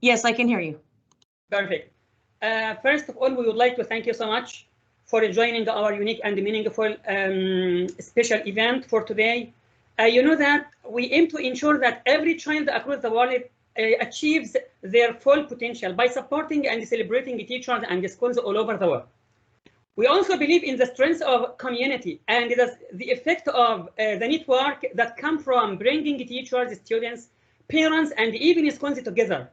Yes, I can hear you. Perfect. First of all, we would like to thank you so much for joining our unique and meaningful special event for today. You know that we aim to ensure that every child across the world achieves their full potential by supporting and celebrating teachers and schools all over the world. We also believe in the strength of community and the effect of the network that come from bringing teachers, students, parents, and even schools together.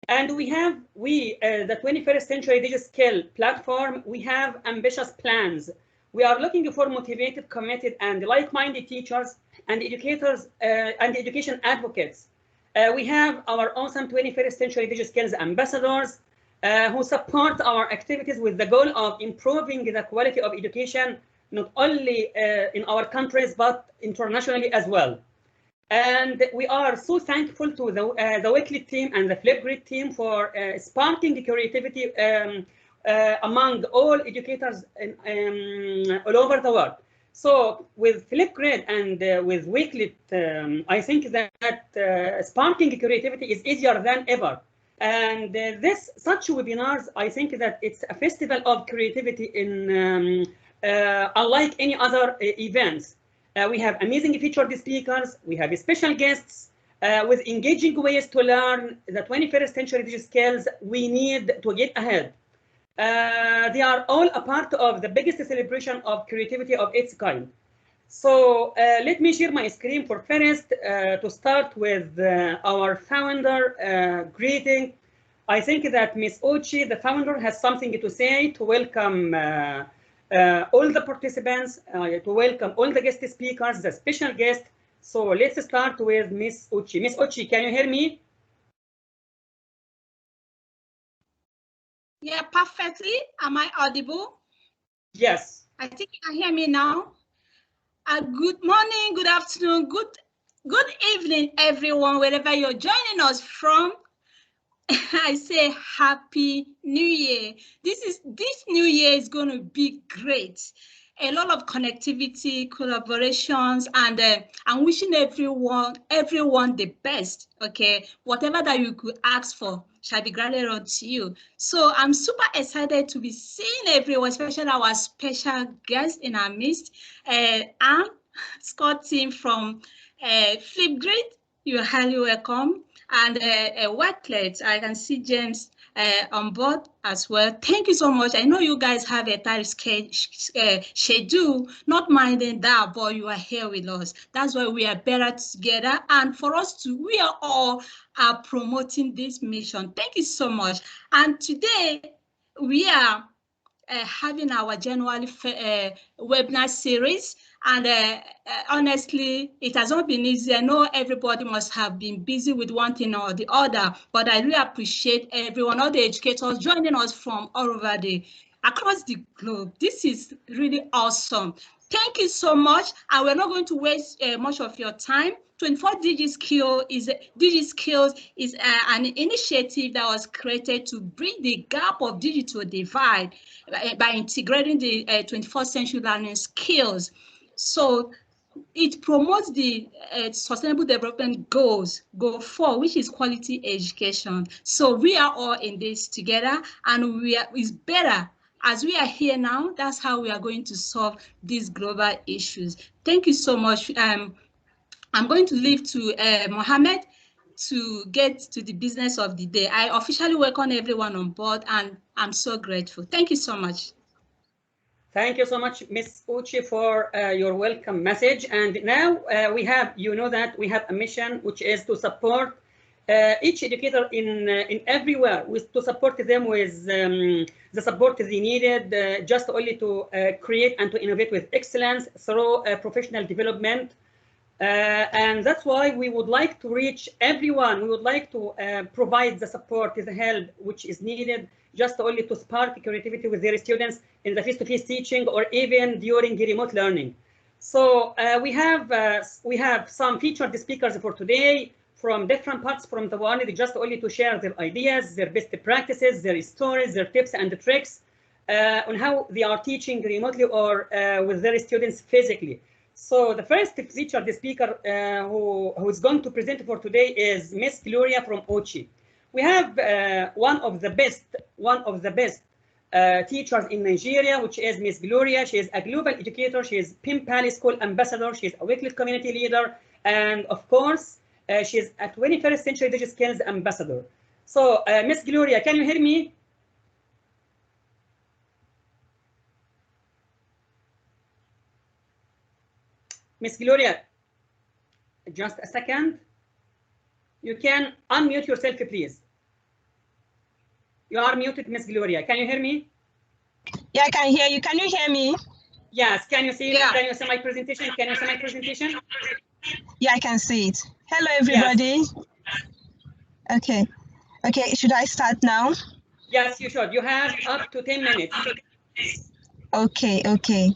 And we have, the 21st Century Digi Skill platform, we have ambitious plans. We are looking for motivated, committed, and like-minded teachers and educators and education advocates. We have our awesome 21st Century Digi Skills ambassadors who support our activities with the goal of improving the quality of education, not only in our countries, but internationally as well. And we are so thankful to the Wakelet team and the Flipgrid team for sparking creativity among all educators all over the world. So with Flipgrid and with Wakelet, I think that sparking creativity is easier than ever. And such webinars, I think that it's a festival of creativity in unlike any other events. We have amazing featured speakers, we have special guests with engaging ways to learn the 21st century digital skills we need to get ahead. They are all a part of the biggest celebration of creativity of its kind. So let me share my screen for first to start with our founder greeting. I think that Ms. Ochi, the founder, has something to say to welcome all the participants, to welcome all the guest speakers, the special guest. So let's start with Ms. Ochi. Ms. Ochi, can you hear me? Yeah, perfectly. Am I audible? Yes. I think you can hear me now. Good morning, good afternoon, good evening, everyone, wherever you're joining us from. I say Happy New Year. This New Year is going to be great. A lot of connectivity, collaborations, and I'm wishing everyone the best. Okay, whatever that you could ask for shall be granted unto you. So I'm super excited to be seeing everyone, especially our special guest in our midst, and Scott team from Flipgrid. You're highly welcome. And Wakelet, I can see James on board as well. Thank you so much. I know you guys have a tight schedule, not minding that, but you are here with us. That's why we are better together. And for us we are all promoting this mission. Thank you so much. And today we are having our January webinar series. And honestly, it has not been easy. I know everybody must have been busy with one thing or the other, but I really appreciate everyone, all the educators joining us from all over across the globe. This is really awesome. Thank you so much. And we're not going to waste much of your time. 24 Digi Skills is an initiative that was created to bridge the gap of digital divide by integrating the 21st century learning skills. So it promotes the Sustainable Development Goals, Goal 4, which is quality education. So we are all in this together, and it's better. As we are here now, that's how we are going to solve these global issues. Thank you so much. I'm going to leave to Mohammed to get to the business of the day. I officially welcome everyone on board, and I'm so grateful. Thank you so much. Thank you so much, Ms. Uchi, for your welcome message. And now we have, you know that we have a mission, which is to support each educator in everywhere, to support them with the support they needed, just only to create and to innovate with excellence through professional development. And that's why we would like to reach everyone. We would like to provide the support, the help which is needed, just only to spark creativity with their students in the face-to-face teaching or even during the remote learning. So we have some featured speakers for today from different parts from the world, just only to share their ideas, their best practices, their stories, their tips and tricks on how they are teaching remotely or with their students physically. So the first featured speaker who is going to present for today is Miss Gloria from Ochi, We have one of the best teachers in Nigeria, which is Miss Gloria. She is a global educator. She is Pim Pali School ambassador. She is a Wakelet community leader, and of course, she is a 21st century digi skills ambassador. So, Miss Gloria, can you hear me? Miss Gloria, just a second. You can unmute yourself, please. You are muted, Miss Gloria. Can you hear me? Yeah, I can hear you. Can you hear me? Yes. Can you see? Yeah. Can you see my presentation? Can you see my presentation? Yeah, I can see it. Hello, everybody. Yes. Okay. Okay. Should I start now? Yes, you should. You have up to 10 minutes. Okay. Okay.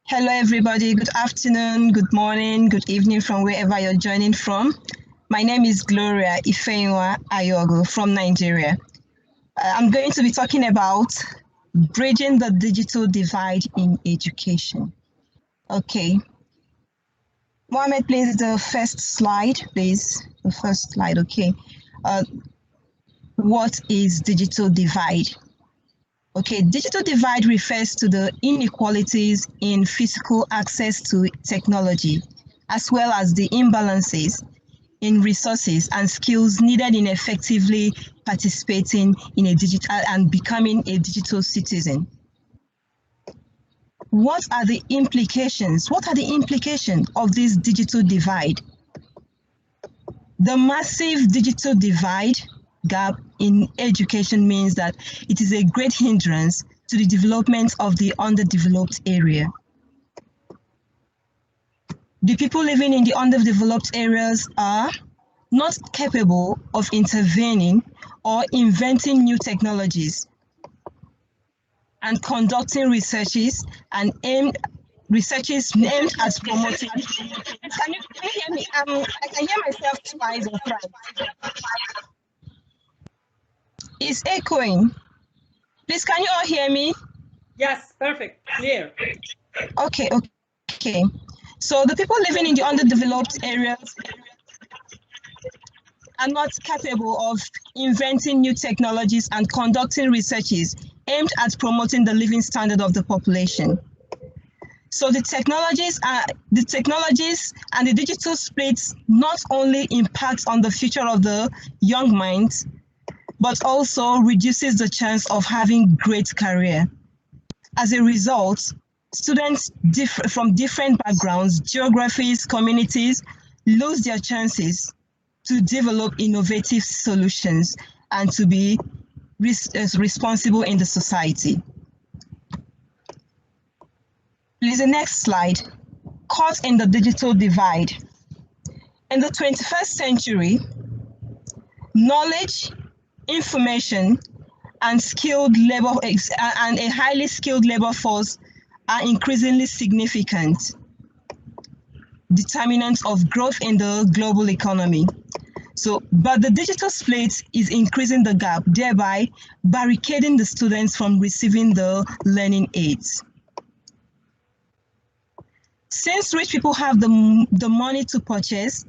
Hello, everybody. Good afternoon, good morning, good evening from wherever you're joining from. My name is Gloria Ifeanyiwa Ayogo from Nigeria. I'm going to be talking about bridging the digital divide in education. Okay. Mohammed, please, the first slide, please. The first slide, okay. What is digital divide? Okay, digital divide refers to the inequalities in physical access to technology, as well as the imbalances in resources and skills needed in effectively participating in a digital and becoming a digital citizen. What are the implications? What are the implications of this digital divide? The massive digital divide gap in education means that it is a great hindrance to the development of the underdeveloped area. The people living in the underdeveloped areas are not capable of intervening or inventing new technologies and conducting researches and researches aimed at promoting. Can you hear me? I can hear myself twice or thrice. It's echoing. Please, can you all hear me? Yes, perfect, clear. Okay, okay. So the people living in the underdeveloped areas are not capable of inventing new technologies and conducting researches aimed at promoting the living standard of the population. So the technologies and the digital splits not only impact on the future of the young minds, but also reduces the chance of having great career. As a result, students from different backgrounds, geographies, communities lose their chances to develop innovative solutions and to be responsible in the society. Please, the next slide. Caught in the digital divide. In the 21st century, knowledge, information, and skilled labor and a highly skilled labor force are increasingly significant determinants of growth in the global economy. But the digital split is increasing the gap, thereby barricading the students from receiving the learning aids. Since rich people have the money to purchase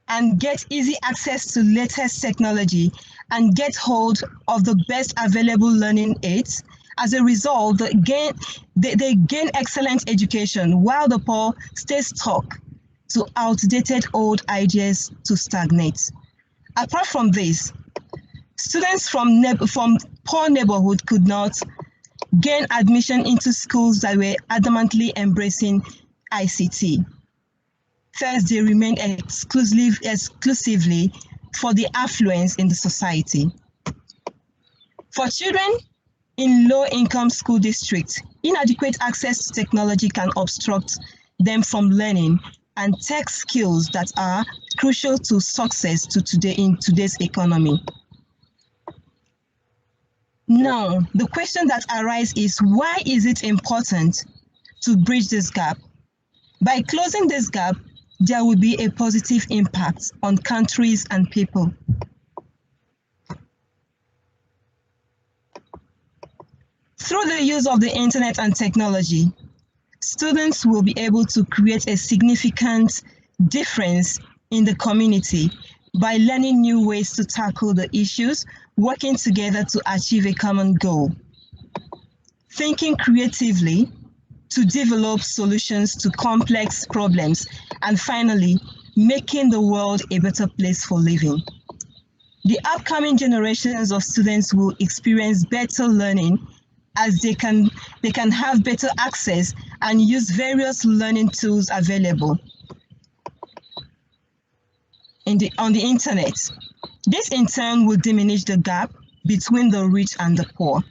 and get easy access to latest technology and get hold of the best available learning aids, as a result, they gain excellent education while the poor stay stuck to outdated old ideas to stagnate. Apart from this, students from poor neighborhood could not gain admission into schools that were adamantly embracing ICT. First, they remain exclusively for the affluence in the society. For children in low-income school districts, inadequate access to technology can obstruct them from learning and tech skills that are crucial to success in today's economy. Now, the question that arises is, why is it important to bridge this gap? By closing this gap, there will be a positive impact on countries and people. Through the use of the internet and technology, students will be able to create a significant difference in the community by learning new ways to tackle the issues, working together to achieve a common goal, thinking creatively to develop solutions to complex problems, and finally, making the world a better place for living. The upcoming generations of students will experience better learning as they can have better access and use various learning tools available on the internet. This in turn will diminish the gap between the rich and the poor.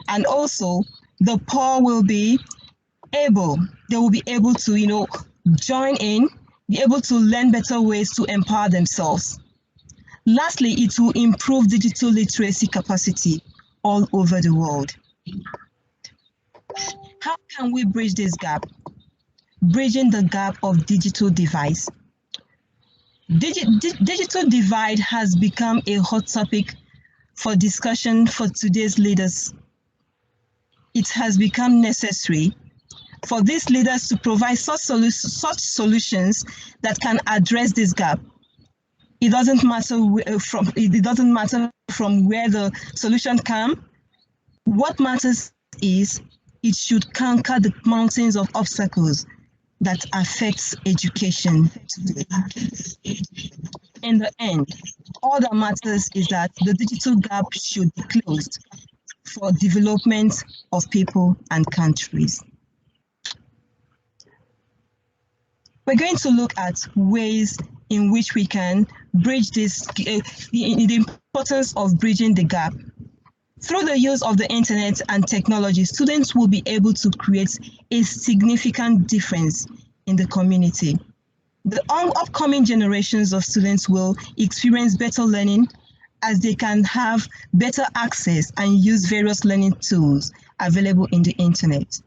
And also, the poor will be able to, join in, be able to learn better ways to empower themselves. Lastly, it will improve digital literacy capacity all over the world. How can we bridge this gap? Bridging the gap of digital divide. Digital divide has become a hot topic for discussion for today's leaders. It has become necessary for these leaders to provide such solutions that can address this gap. It doesn't matter from where the solution comes. What matters is it should conquer the mountains of obstacles that affects education today. In the end, all that matters is that the digital gap should be closed for development of people and countries. We're going to look at ways in which we can bridge this, the importance of bridging the gap. Through the use of the internet and technology, students will be able to create a significant difference in the community. The upcoming generations of students will experience better learning as they can have better access and use various learning tools available in the internet.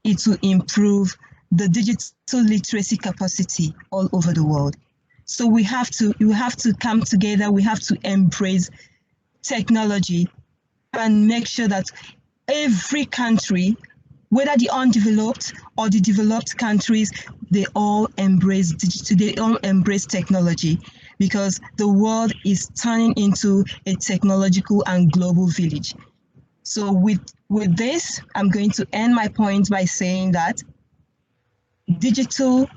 It will improve the digital literacy capacity all over the world. So we have to come together, we have to embrace technology and make sure that every country, whether the undeveloped or the developed countries, they all embrace digital, they all embrace technology, because the world is turning into a technological and global village. So with this, I'm going to end my point by saying that digital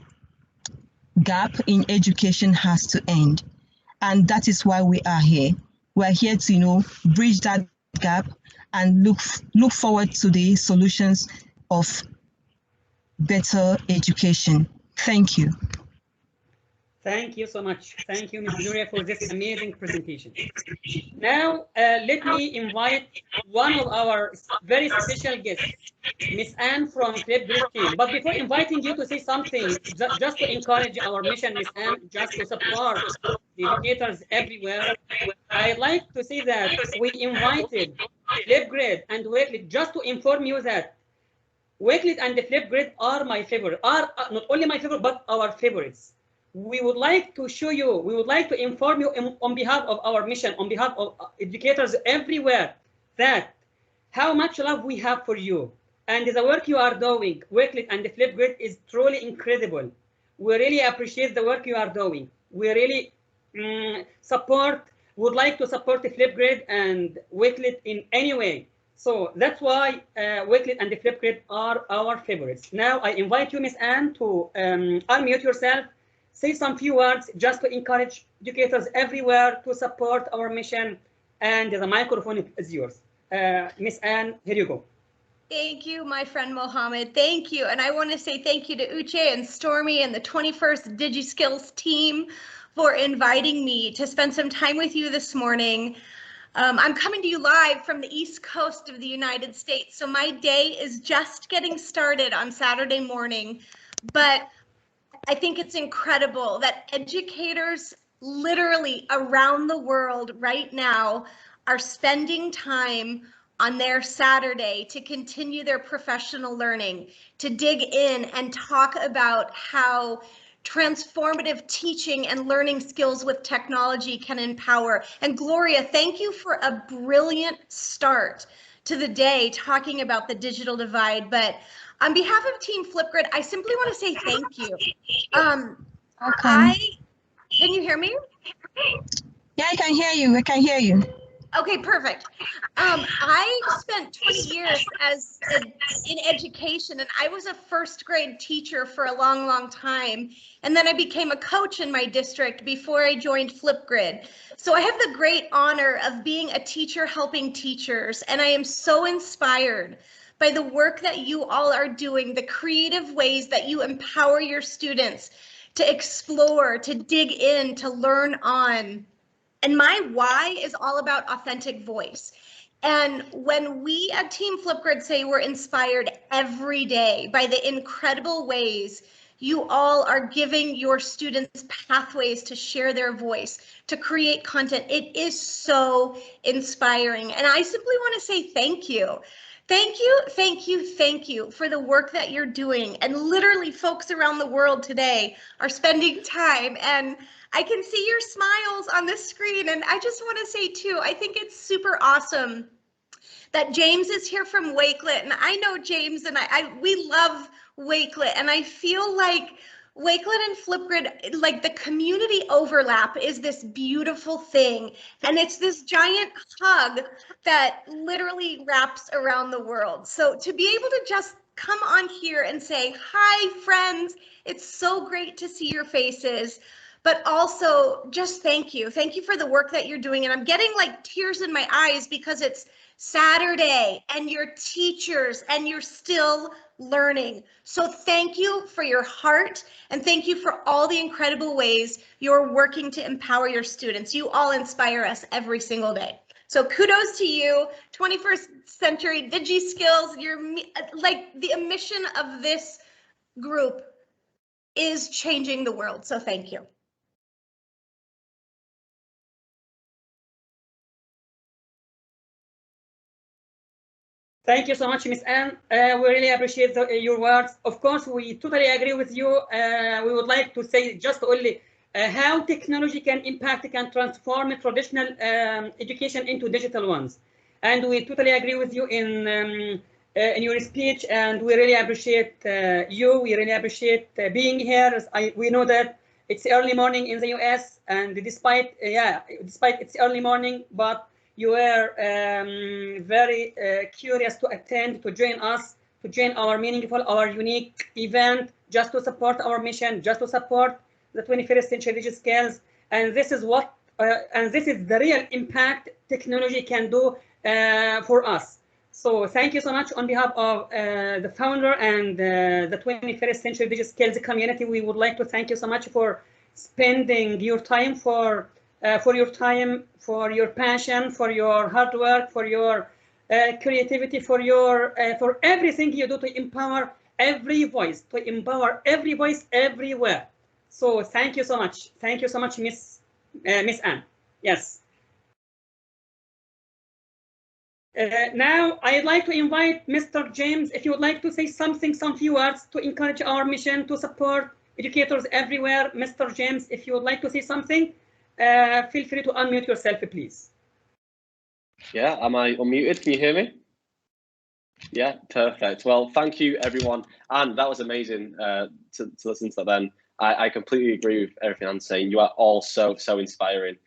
gap in education has to end. And that is why we are here. We're here to, bridge that gap and look forward to the solutions of better education. Thank you. Thank you so much. Thank you, Ms. Nuria, for this amazing presentation. Now, let me invite one of our very special guests, Ms. Anne from Flipgrid team. But before inviting you to say something, just to encourage our mission, Ms. Anne, just to support the educators everywhere, I'd like to say that we invited Flipgrid and Wakelet just to inform you that Wakelet and the Flipgrid are my favorite, are not only my favorite, but our favorites. We would like to show you, we would like to inform you on behalf of our mission, on behalf of educators everywhere, that how much love we have for you. And the work you are doing, Wakelet and the Flipgrid, is truly incredible. We really appreciate the work you are doing. We really would like to support the Flipgrid and Wakelet in any way. So that's why Wakelet and the Flipgrid are our favorites. Now I invite you, Ms. Anne, to unmute yourself, say some few words just to encourage educators everywhere to support our mission, and the microphone is yours. Ms. Anne, here you go. Thank you, my friend Mohammed. Thank you. And I want to say thank you to Uche and Stormy and the 21st DigiSkills team for inviting me to spend some time with you this morning. I'm coming to you live from the East Coast of the United States, so my day is just getting started on Saturday morning, but I think it's incredible that educators literally around the world right now are spending time on their Saturday to continue their professional learning, to dig in and talk about how transformative teaching and learning skills with technology can empower. And Gloria, thank you for a brilliant start to the day talking about the digital divide. But on behalf of Team Flipgrid, I simply want to say thank you. Can you hear me? Yeah, I can hear you. I can hear you. Okay, perfect. I spent 20 years in education, and I was a first grade teacher for a long, long time. And then I became a coach in my district before I joined Flipgrid. So I have the great honor of being a teacher helping teachers, and I am so inspired by the work that you all are doing, the creative ways that you empower your students to explore, to dig in, to learn on. And my why is all about authentic voice. And when we at Team Flipgrid say we're inspired every day by the incredible ways you all are giving your students pathways to share their voice, to create content, it is so inspiring. And I simply want to say thank you. Thank you, thank you, thank you for the work that you're doing. And literally folks around the world today are spending time, and I can see your smiles on the screen. And I just want to say too, I think it's super awesome that James is here from Wakelet. And I know James and we love Wakelet. And I feel like Wakelet and Flipgrid, like the community overlap is this beautiful thing. And it's this giant hug that literally wraps around the world. So to be able to just come on here and say, hi friends, it's so great to see your faces. But also just thank you. Thank you for the work that you're doing. And I'm getting like tears in my eyes because it's Saturday and you're teachers and you're still learning. So thank you for your heart, and thank you for all the incredible ways you're working to empower your students. You all inspire us every single day. So kudos to you, 21st century digi skills. You're like the mission of this group is changing the world. So thank you. Thank you so much, Ms. Anne. We really appreciate your words. Of course, we totally agree with you. We would like to say just only how technology can impact, can transform traditional education into digital ones. And we totally agree with you in your speech, and we really appreciate you. We really appreciate being here. We know that it's early morning in the US, and despite it's early morning, but you were very curious to attend, to join us, to join our meaningful, our unique event, just to support our mission, just to support the 21st century digital skills. And this is what, and this is the real impact technology can do for us. So thank you so much on behalf of the founder and the 21st century digital skills community. We would like to thank you so much for spending your time, for your passion, for your hard work, for your creativity, for everything you do to empower every voice, everywhere. So thank you so much. Thank you so much, Miss Anne. Yes. Now I'd like to invite Mr. James, if you would like to say something, some few words to encourage our mission to support educators everywhere. Mr. James, if you would like to say something, feel free to unmute yourself, please. Yeah, am I unmuted? Can you hear me? Yeah, perfect. Well, thank you, everyone. And that was amazing to listen to that then. I completely agree with everything I'm saying. You are all so inspiring.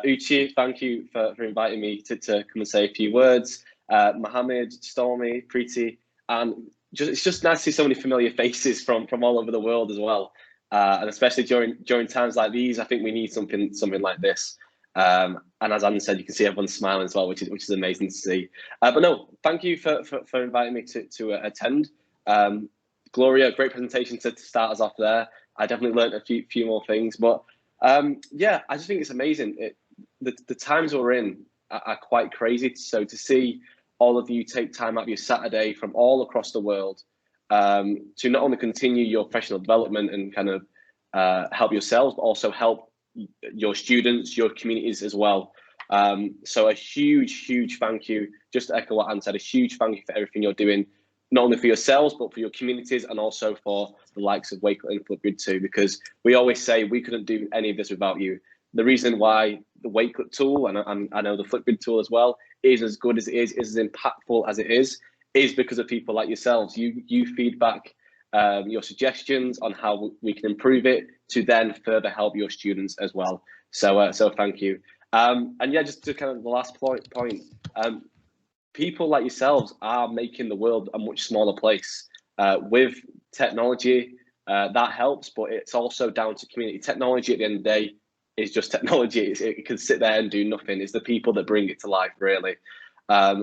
Uchi, thank you for inviting me to come and say a few words. Mohammed, Stormy, Preeti, and it's just nice to see so many familiar faces from all over the world as well. And especially during times like these, I think we need something like this. And as Anne said, you can see everyone smiling as well, which is amazing to see. But no, thank you for inviting me to attend. Gloria, great presentation to start us off there. I definitely learned a few more things, but yeah, I just think it's amazing. The times we're in are quite crazy. So to see all of you take time out of your Saturday from all across the world to not only continue your professional development and kind of help yourselves, but also help your students, your communities as well. So a huge thank you. Just to echo what Anne said, a huge thank you for everything you're doing, not only for yourselves, but for your communities and also for the likes of Wakelet and Flipgrid too, because we always say we couldn't do any of this without you. The reason why the Wakelet tool, and I know the Flipgrid tool as well, is as good as it is as impactful as it is because of people like yourselves. You feed back your suggestions on how we can improve it to then further help your students as well. So thank you. And yeah, just to kind of the last point, people like yourselves are making the world a much smaller place. With technology, that helps, but it's also down to community. Technology at the end of the day is just technology. It can sit there and do nothing. It's the people that bring it to life, really.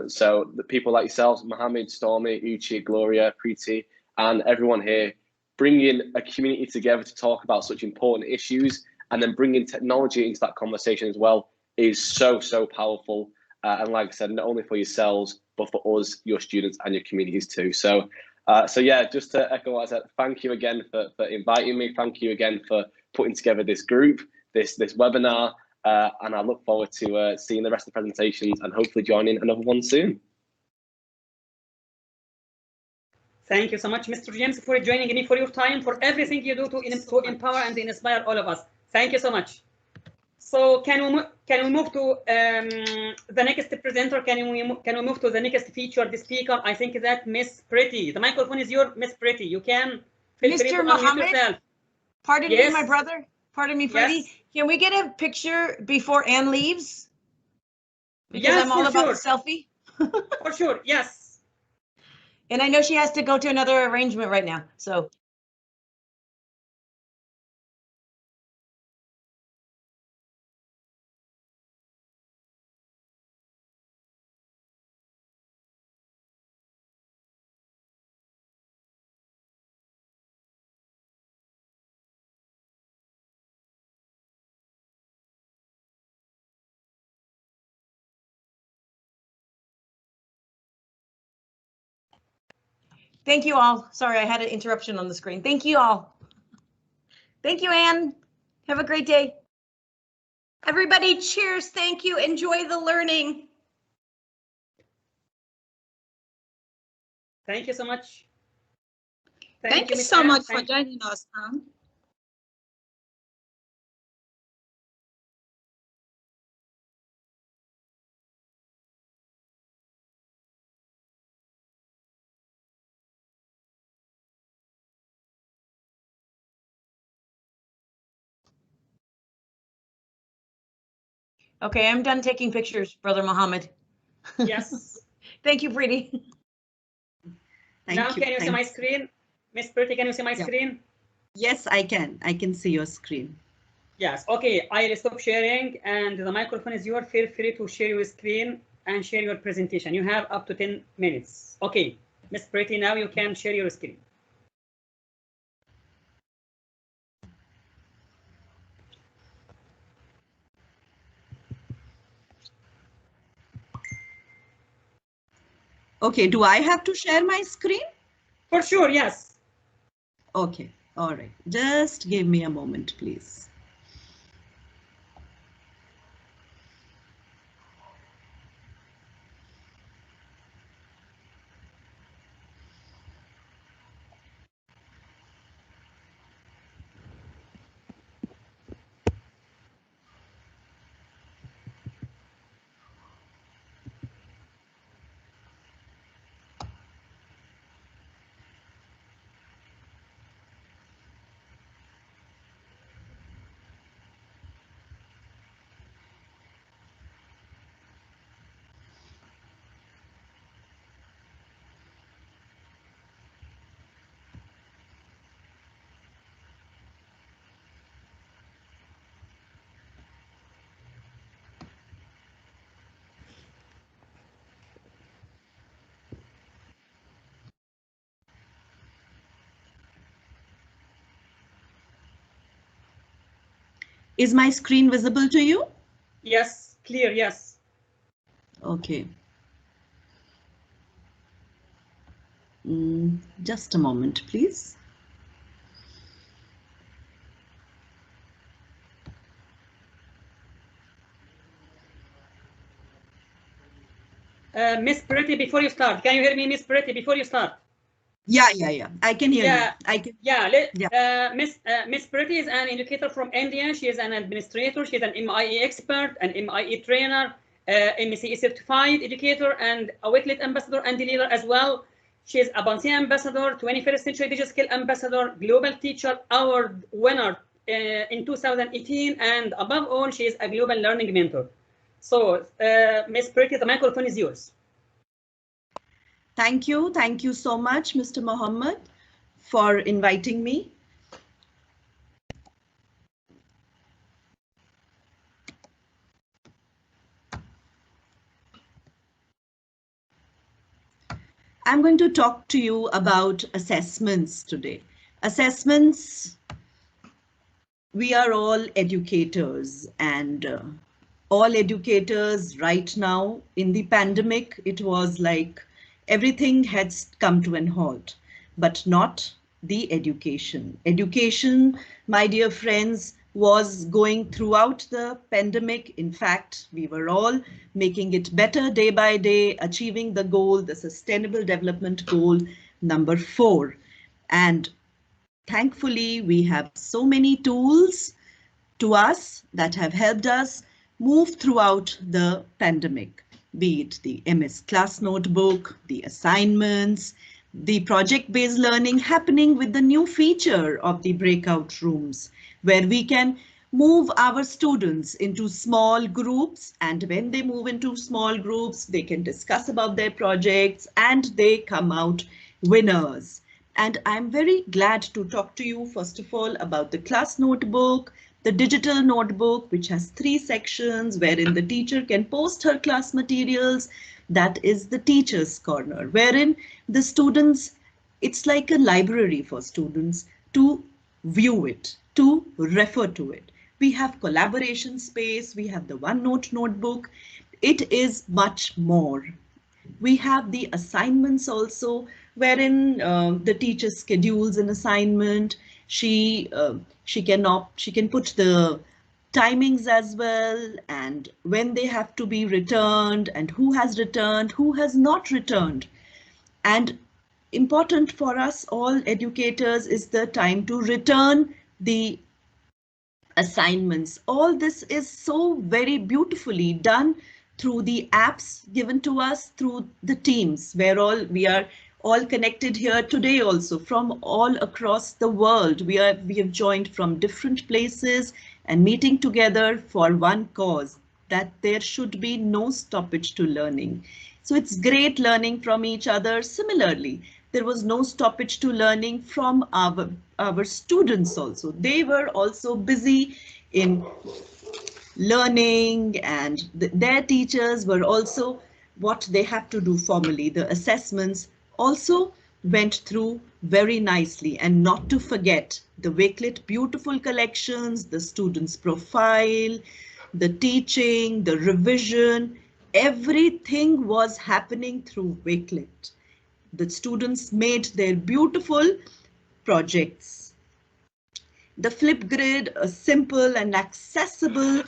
So the people like yourselves, Mohammed, Stormy, Uchi, Gloria, Preeti, and everyone here, bringing a community together to talk about such important issues, and then bringing technology into that conversation as well, is so powerful. And like I said, not only for yourselves, but for us, your students, and your communities too. So yeah, just to echo what I said, thank you again for inviting me. Thank you again for putting together this group, this webinar, and I look forward to seeing the rest of the presentations and hopefully joining another one soon. Thank you so much, Mr. James, for joining me, for your time, for everything you do to empower and inspire all of us. Thank you so much. So can we move to the next presenter? Can we move to the next featured speaker? I think that Miss Preeti. The microphone is yours, Miss Preeti. You can feel free to unmute yourself. Pardon me, my brother. Pardon me, Freddie. Yes. Can we get a picture before Anne leaves? Because yes, I'm all about the selfie. For sure, yes. And I know she has to go to another arrangement right now, so. Thank you all. Sorry, I had an interruption on the screen. Thank you all. Thank you, Anne. Have a great day. Everybody, cheers. Thank you. Enjoy the learning. Thank you so much. Thank you so much for joining us, Anne. Okay, I'm done taking pictures, Brother Mohammed. Yes. Thank you, Preeti. Now, can you see my screen? Miss Preeti, can you see my screen? Yes, I can. I can see your screen. Yes. Okay, I'll stop sharing, and the microphone is yours. Feel free to share your screen and share your presentation. You have up to 10 minutes. Okay, Miss Preeti, now you can share your screen. Okay, do I have to share my screen? For sure, yes. Okay, all right. Just give me a moment, please. Is my screen visible to you? Yes, clear, yes. Okay. Just a moment, please. Miss Preeti, before you start, can you hear me, Miss Preeti, before you start? Yeah. I can hear you. I can. Miss Preeti is an educator from India. She is an administrator. She is an MIE expert, an MIE trainer, MCE certified educator, and a Wakelet ambassador and leader as well. She is a Bansi Ambassador, 21st Century Digital Skill Ambassador, Global Teacher Award winner in 2018, and above all, she is a Global Learning Mentor. So, Ms. Pretty, the microphone is yours. Thank you so much, Mr. Mohammed, for inviting me. I'm going to talk to you about assessments today. Assessments, we are all educators, and all educators right now in the pandemic, it was like everything had come to an halt, but not the education. Education, my dear friends, was going throughout the pandemic. In fact, we were all making it better day by day, achieving the goal, the Sustainable Development Goal number 4. And thankfully, we have so many tools to us that have helped us move throughout the pandemic, be it the MS Class Notebook, the assignments, the project-based learning happening with the new feature of the breakout rooms, where we can move our students into small groups, and when they move into small groups, they can discuss about their projects and they come out winners. And I'm very glad to talk to you, first of all, about the class notebook, the digital notebook, which has 3 sections wherein the teacher can post her class materials. That is the teacher's corner, wherein the students, it's like a library for students to view it, to refer to it. We have collaboration space, we have the OneNote notebook. It is much more. We have the assignments also, wherein the teacher schedules an assignment. She can put the timings as well, and when they have to be returned, and who has returned, who has not returned. And important for us all educators is the time to return the assignments. All this is so very beautifully done through the apps given to us through the teams, where we are all connected here today also from all across the world. We have joined from different places and meeting together for one cause, that there should be no stoppage to learning. So it's great learning from each other. Similarly, there was no stoppage to learning from our students also. They were also busy in learning, and their teachers were also what they have to do formally. The assessments also went through very nicely, and not to forget the Wakelet beautiful collections, the students' profile, the teaching, the revision, everything was happening through Wakelet. The students made their beautiful projects. The Flipgrid, a simple and accessible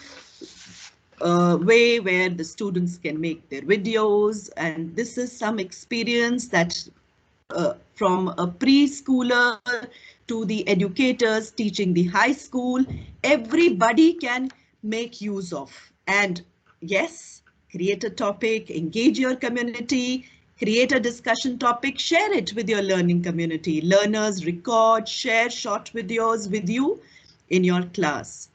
way where the students can make their videos, and this is some experience that from a preschooler to the educators teaching the high school, everybody can make use of. And yes, create a topic, engage your community, create a discussion topic, share it with your learning community. Learners record, share short videos with you in your class.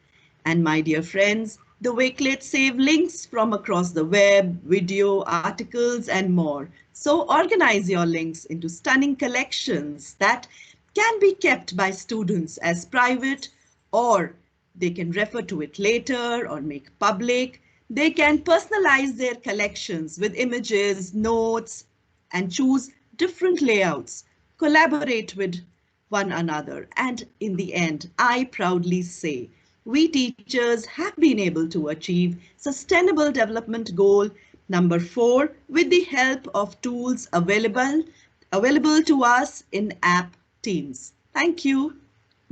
And my dear friends, the Wakelet save links from across the web, video, articles, and more. So organize your links into stunning collections that can be kept by students as private, or they can refer to it later or make public. They can personalize their collections with images, notes, and choose different layouts, collaborate with one another. And in the end, I proudly say, we teachers have been able to achieve Sustainable Development Goal number 4 with the help of tools available to us in app teams. Thank you.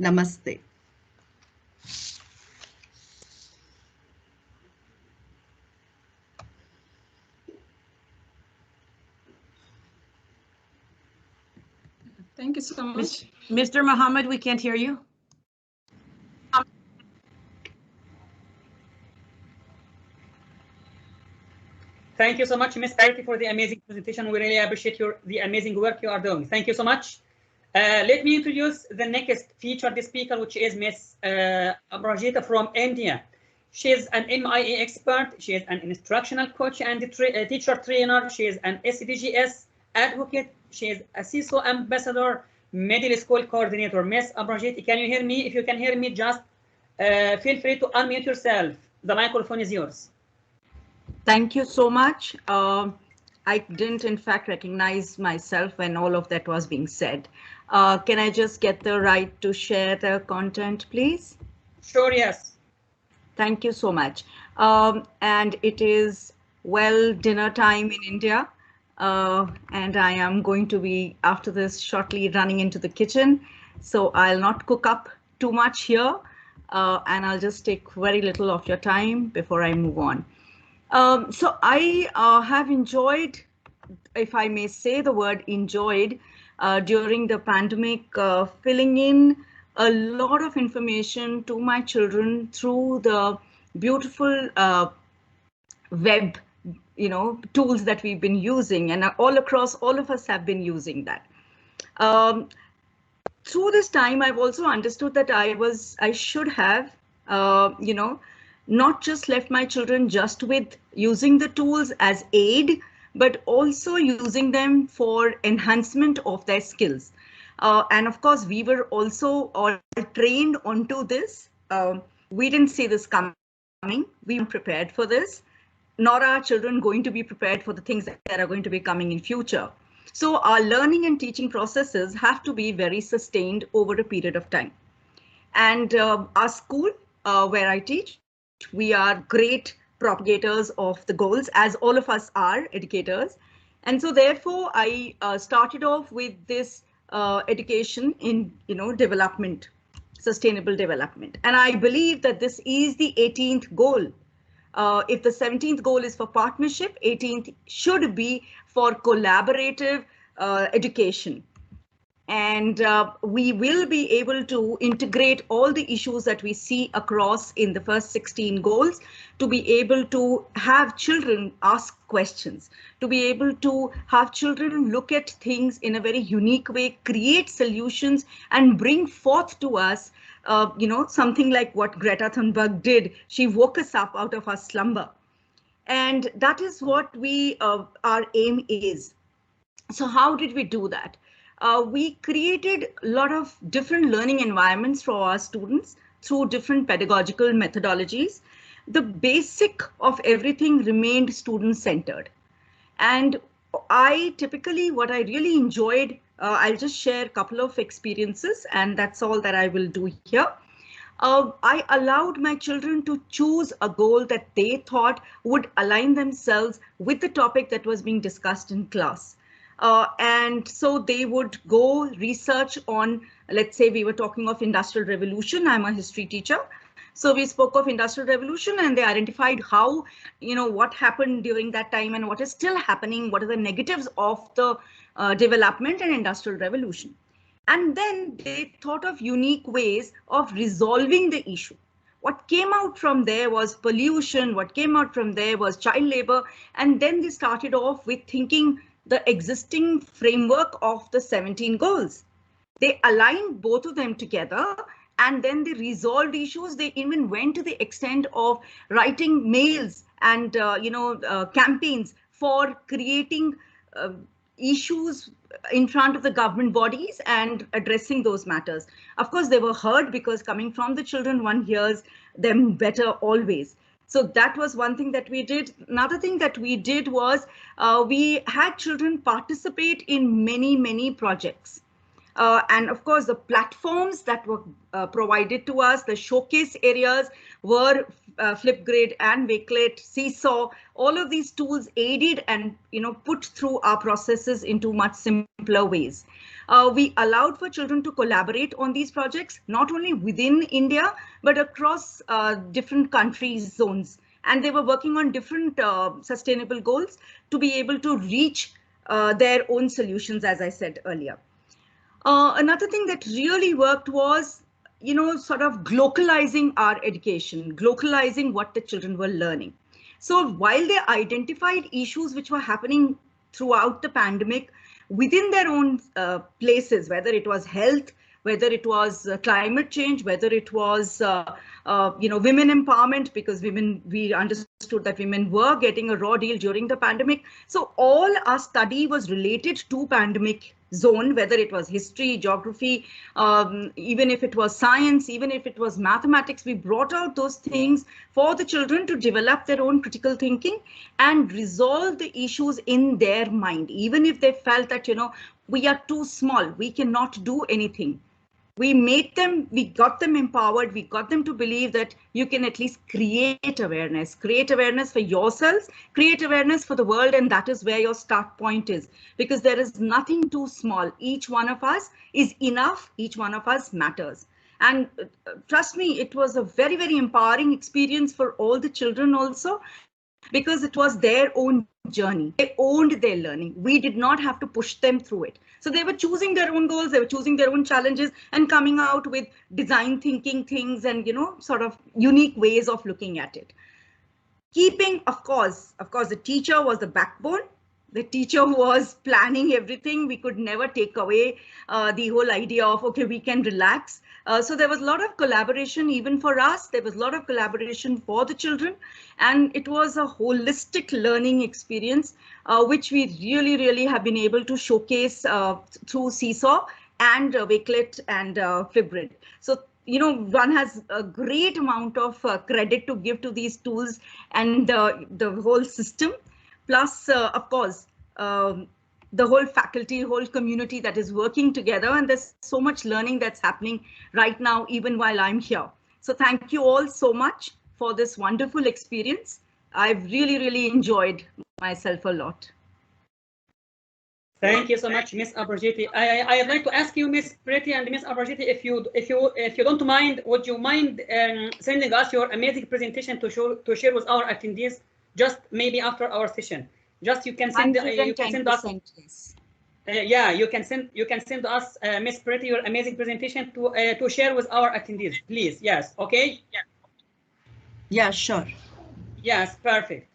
Namaste. Thank you so much. Mr. Mohammed, we can't hear you. Thank you so much, Ms. Parity, for the amazing presentation. We really appreciate the amazing work you are doing. Thank you so much. Let me introduce the next featured speaker, which is Ms. Abrajita from India. She is an MIA expert. She is an instructional coach and teacher trainer. She is an SDGs advocate. She is a CISO ambassador, middle school coordinator. Ms. Abrajita, can you hear me? If you can hear me, just feel free to unmute yourself. The microphone is yours. Thank you so much. I didn't, in fact, recognize myself when all of that was being said. Can I just get the right to share the content, please? Sure, yes. Thank you so much. And it is dinner time in India. And I am going to be, after this, shortly running into the kitchen. So I'll not cook up too much here. And I'll just take very little of your time before I move on. So I have enjoyed, if I may say the word enjoyed, during the pandemic, filling in a lot of information to my children through the beautiful web, tools that we've been using, and all across, all of us have been using that. Through this time, I've also understood that I should have, not just left my children just with using the tools as aid, but also using them for enhancement of their skills. And of course, we were also all trained onto this. We didn't see this coming. We weren't prepared for this, nor are children going to be prepared for the things that are going to be coming in future. So our learning and teaching processes have to be very sustained over a period of time. And our school, where I teach, we are great propagators of the goals, as all of us are educators. And so therefore, I started off with this education in development, sustainable development. And I believe that this is the 18th goal. If the 17th goal is for partnership, 18th should be for collaborative education. And we will be able to integrate all the issues that we see across in the first 16 goals to be able to have children ask questions, to be able to have children look at things in a very unique way, create solutions, and bring forth to us, something like what Greta Thunberg did. She woke us up out of our slumber. And that is what our aim is. So how did we do that? We created a lot of different learning environments for our students through different pedagogical methodologies. The basic of everything remained student-centered. And what I really enjoyed, I'll just share a couple of experiences, and that's all that I will do here. I allowed my children to choose a goal that they thought would align themselves with the topic that was being discussed in class. And so they would go research on, let's say we were talking of Industrial Revolution. I'm a history teacher. So we spoke of Industrial Revolution, and they identified how, what happened during that time and what is still happening, what are the negatives of the development and Industrial Revolution. And then they thought of unique ways of resolving the issue. What came out from there was pollution, what came out from there was child labor, and then they started off with thinking the existing framework of the 17 goals. They aligned both of them together, and then they resolved issues. They even went to the extent of writing mails and campaigns for creating issues in front of the government bodies and addressing those matters. Of course, they were heard because coming from the children, one hears them better always. So that was one thing that we did. Another thing that we did was we had children participate in many projects. And of course, the platforms that were provided to us, the showcase areas were Flipgrid and Wakelet, Seesaw. All of these tools aided and put through our processes into much simpler ways. We allowed for children to collaborate on these projects, not only within India, but across different countries, zones. And they were working on different sustainable goals to be able to reach their own solutions, as I said earlier. Another thing that really worked was, sort of glocalizing our education, glocalizing what the children were learning. So while they identified issues which were happening throughout the pandemic within their own places, whether it was health, whether it was climate change, whether it was women empowerment, because we understood that women were getting a raw deal during the pandemic. So all our study was related to pandemic zone, whether it was history, geography, even if it was science, even if it was mathematics. We brought out those things for the children to develop their own critical thinking and resolve the issues in their mind, even if they felt that, we are too small, we cannot do anything. We got them empowered, we got them to believe that you can at least create awareness for yourselves, create awareness for the world, and that is where your start point is, because there is nothing too small. Each one of us is enough, each one of us matters. And trust me, it was a very, very empowering experience for all the children also, because it was their own journey. They owned their learning. We did not have to push them through it. So they were choosing their own goals, they were choosing their own challenges and coming out with design thinking things and, sort of unique ways of looking at it. Keeping, of course, the teacher was the backbone. The teacher was planning everything. We could never take away the whole idea of, okay, we can relax. So there was a lot of collaboration even for us. There was a lot of collaboration for the children. And it was a holistic learning experience, which we really, really have been able to showcase through Seesaw and Wakelet and Flipgrid. So, one has a great amount of credit to give to these tools and the whole system. Plus, of course, the whole faculty, whole community that is working together. And there's so much learning that's happening right now, even while I'm here. So thank you all so much for this wonderful experience. I've really, really enjoyed myself a lot. Thank you so much, Ms. Aberjiti. I'd like to ask you, Ms. Pretty and Ms. Aberjiti, if you don't mind, would you mind sending us your amazing presentation to share with our attendees, just maybe after our session? Just you can send us. Yeah, you can send us, Ms. Pretty, your amazing presentation to share with our attendees, please. Yes. Okay. Yeah, sure. Yes, perfect.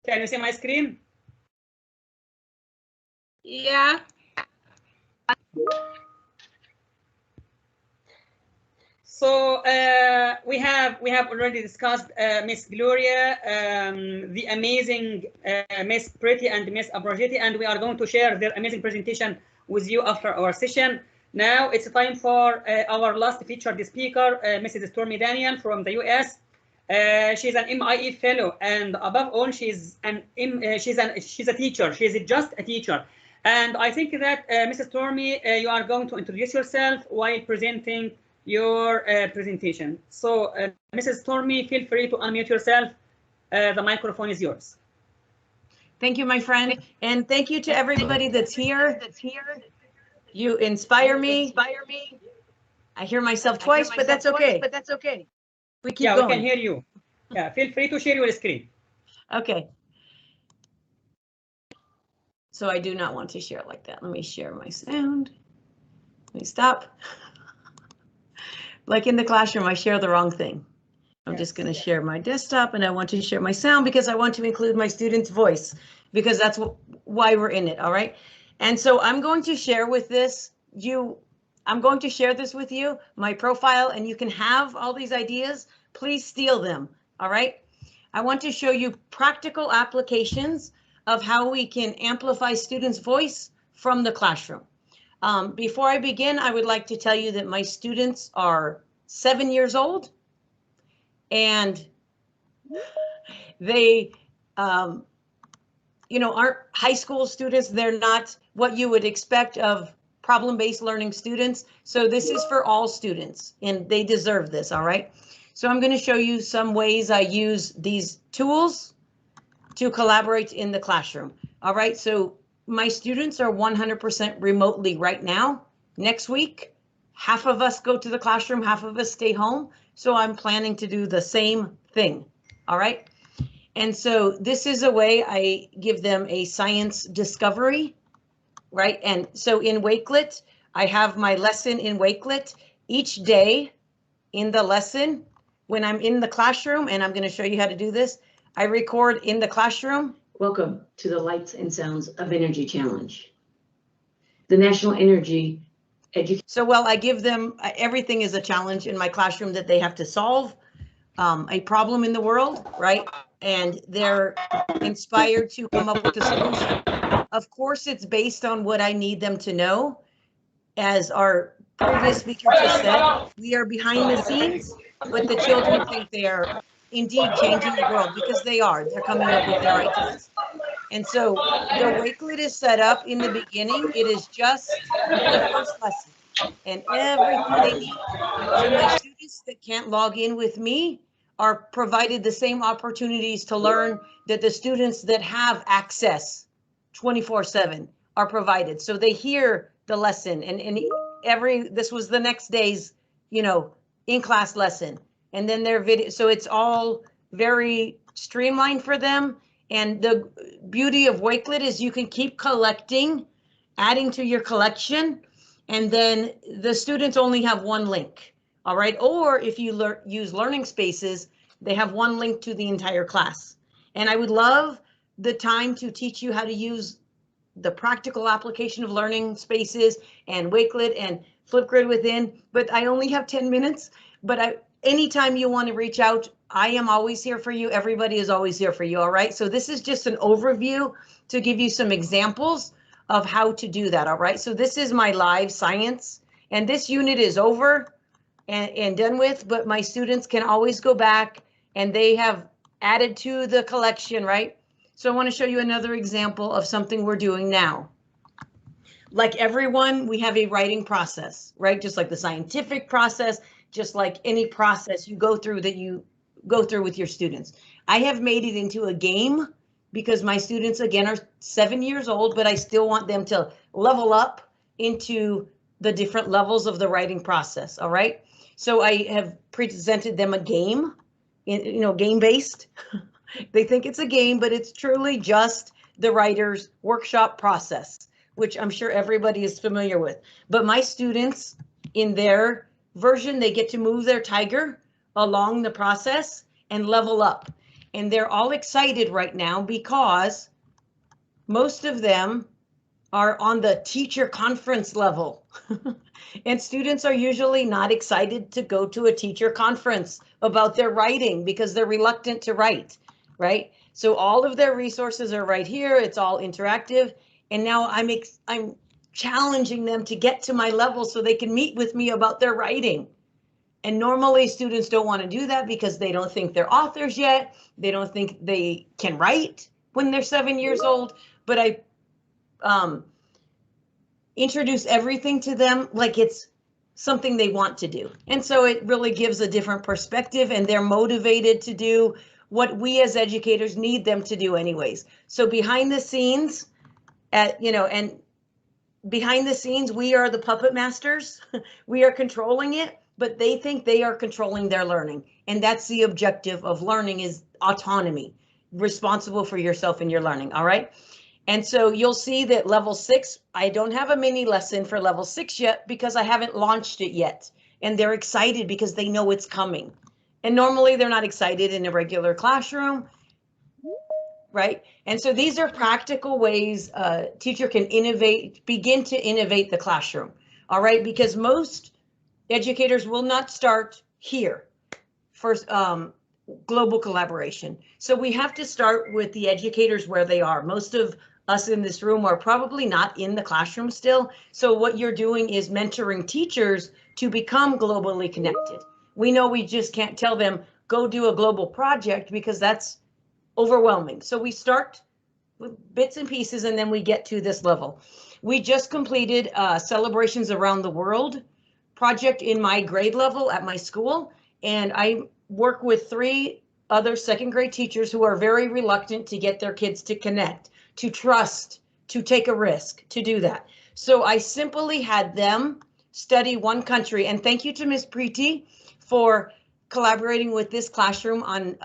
Can you see my screen? Yeah. So we have already discussed Miss Gloria, the amazing Miss Pretty and Miss Aberjiti, and we are going to share their amazing presentation with you after our session. Now it's time for our last featured speaker, Mrs. Stormy Daniel from the US. She's an MIE fellow, and above all, she's a teacher. She's just a teacher. And I think that Mrs. Stormy, you are going to introduce yourself while presenting your presentation. So Mrs. Stormy, feel free to unmute yourself. The microphone is yours. Thank you, my friend. And thank you to everybody that's here. You inspire me. I hear myself twice, but that's okay. We keep going. We can hear you. Yeah, feel free to share your screen. Okay. So I do not want to share like that. Let me share my sound. Let me stop. Like in the classroom, I share the wrong thing. I'm just going to share my desktop, and I want to share my sound because I want to include my student's voice, because that's why we're in it. All right. And so I'm going to share with this I'm going to share this with you, my profile, and you can have all these ideas. Please steal them. All right. I want to show you practical applications of how we can amplify students' voice from the classroom. Before I begin, I would like to tell you that my students are 7 years old, and they, aren't high school students. They're not what you would expect of problem-based learning students. So this is for all students, and they deserve this, all right? So I'm going to show you some ways I use these tools to collaborate in the classroom. All right, so my students are 100% remotely right now. Next week, half of us go to the classroom, half of us stay home. So I'm planning to do the same thing, all right? And so this is a way I give them a science discovery, right? And so in Wakelet, I have my lesson in Wakelet. Each day in the lesson, when I'm in the classroom, and I'm going to show you how to do this, I record in the classroom. Welcome to the Lights and Sounds of Energy Challenge. The National Energy Education. So, well, I give them, everything is a challenge in my classroom that they have to solve a problem in the world, right? And they're inspired to come up with a solution. Of course, it's based on what I need them to know. As our previous speaker just said, we are behind the scenes, but the children think they are indeed changing the world, because they are. They're coming up with their ideas. And so the Wakelet is set up in the beginning. It is just the first lesson and everything they need. So my students that can't log in with me are provided the same opportunities to learn that the students that have access 24/7 are provided. So they hear the lesson, and this was the next day's, in-class lesson. And then their video, so it's all very streamlined for them. And the beauty of Wakelet is you can keep collecting, adding to your collection, and then the students only have one link. All right. Or if you use learning spaces, they have one link to the entire class. And I would love the time to teach you how to use the practical application of learning spaces and Wakelet and Flipgrid within, but I only have 10 minutes. But anytime you want to reach out, I am always here for you. Everybody is always here for you. All right. So this is just an overview to give you some examples of how to do that. All right. So this is my live science, and this unit is over and done with, but my students can always go back and they have added to the collection, right? So I want to show you another example of something we're doing now. Like everyone, we have a writing process, right? Just like the scientific process, just like any process you go through that you go through with your students. I have made it into a game because my students, again, are 7 years old, but I still want them to level up into the different levels of the writing process. All right. So I have presented them a game, game-based. They think it's a game, but it's truly just the writer's workshop process, which I'm sure everybody is familiar with. But my students, in their version, they get to move their tiger along the process and level up. And they're all excited right now because most of them are on the teacher conference level. And students are usually not excited to go to a teacher conference about their writing because they're reluctant to write, right? So all of their resources are right here. It's all interactive. And now I'm challenging them to get to my level so they can meet with me about their writing. And normally students don't want to do that because they don't think they're authors yet. They don't think they can write when they're 7 years old. But I introduce everything to them like it's something they want to do. And so it really gives a different perspective, and they're motivated to do what we as educators need them to do anyways. So behind the scenes, and behind the scenes, we are the puppet masters. We are controlling it, but they think they are controlling their learning. And that's the objective of learning, is autonomy, responsible for yourself and your learning. All right. And so you'll see that level 6, I don't have a mini lesson for level 6 yet because I haven't launched it yet. And they're excited because they know it's coming. And normally they're not excited in a regular classroom, right? And so these are practical ways a teacher can begin to innovate the classroom. All right, because most educators will not start here for global collaboration. So we have to start with the educators where they are. Most of us in this room are probably not in the classroom still. So what you're doing is mentoring teachers to become globally connected. We know we just can't tell them, go do a global project, because that's overwhelming. So we start with bits and pieces, and then we get to this level. We just completed Celebrations Around the World project in my grade level at my school. And I work with 3 other second grade teachers who are very reluctant to get their kids to connect, to trust, to take a risk, to do that. So I simply had them study one country. And thank you to Ms. Preeti for collaborating with this classroom on,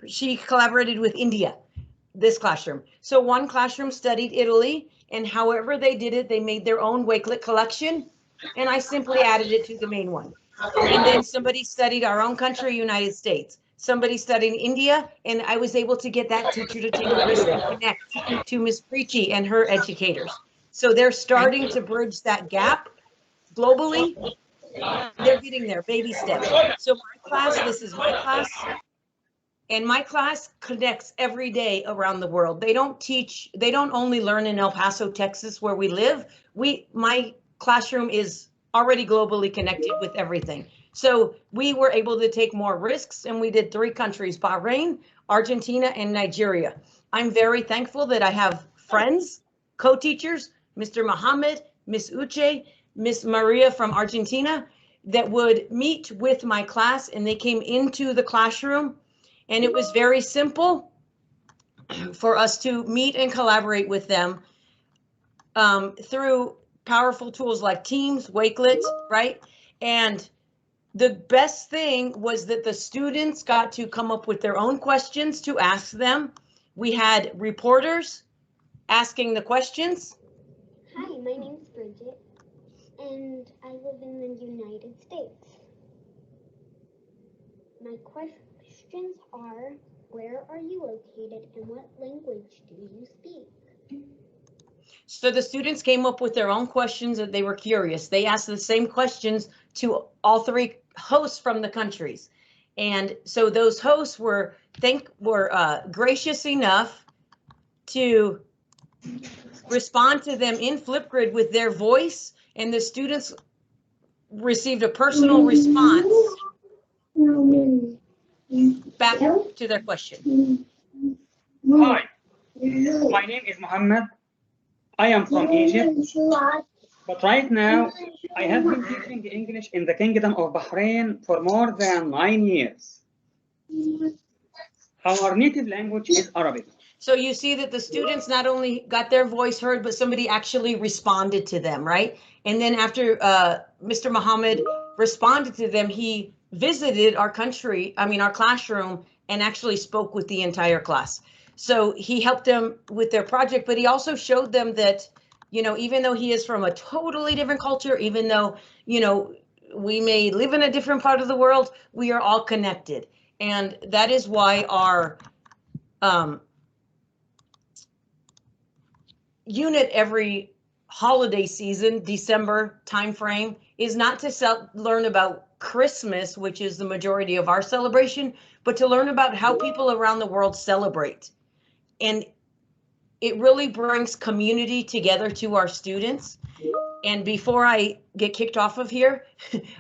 she collaborated with India, this classroom. So one classroom studied Italy, and however they did it, they made their own Wakelet collection, and I simply added it to the main one. And then somebody studied our own country, United States. Somebody studied India, and I was able to get that teacher to take a risk and connect to Ms. Preachy and her educators. So they're starting to bridge that gap globally. They're getting there, baby steps. So my class, this is my class, and my class connects every day around the world. They don't only learn in El Paso, Texas, where we live. My classroom is already globally connected with everything. So we were able to take more risks, and we did 3 countries, Bahrain, Argentina, and Nigeria. I'm very thankful that I have friends, co-teachers, Mr. Mohammed, Miss Uche, Miss Maria from Argentina, that would meet with my class, and they came into the classroom, and it was very simple for us to meet and collaborate with them through powerful tools like Teams, Wakelet, right? And the best thing was that the students got to come up with their own questions to ask them. We had reporters asking the questions. Hi, my name's Bridget, and I live in the United States. My questions are, where are you located and what language do you speak? So the students came up with their own questions that they were curious. They asked the same questions to all 3 hosts from the countries. And so those hosts were gracious enough to respond to them in Flipgrid with their voice, and the students received a personal response back to their question. Hi, my name is Mohammed. I am from Egypt, but right now I have been teaching English in the Kingdom of Bahrain for more than 9 years. Our native language is Arabic. So you see that the students not only got their voice heard, but somebody actually responded to them, right? And then after Mr. Mohammed responded to them, he visited our classroom, and actually spoke with the entire class. So he helped them with their project, but he also showed them that, even though he is from a totally different culture, even though, we may live in a different part of the world, we are all connected. And that is why our unit every holiday season, December timeframe, is not to learn about Christmas, which is the majority of our celebration, but to learn about how people around the world celebrate. And it really brings community together to our students. And before I get kicked off of here,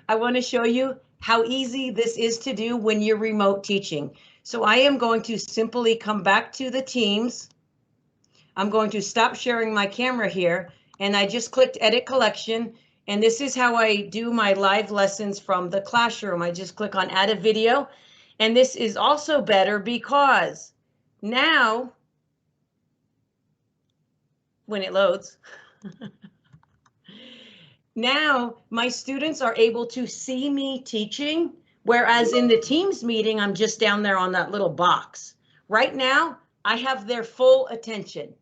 I want to show you how easy this is to do when you're remote teaching. So I am going to simply come back to the Teams. I'm going to stop sharing my camera here, and I just clicked Edit Collection, and this is how I do my live lessons from the classroom. I just click on Add a Video, and this is also better because now, when it loads, now my students are able to see me teaching, whereas in the Teams meeting, I'm just down there on that little box. Right now, I have their full attention.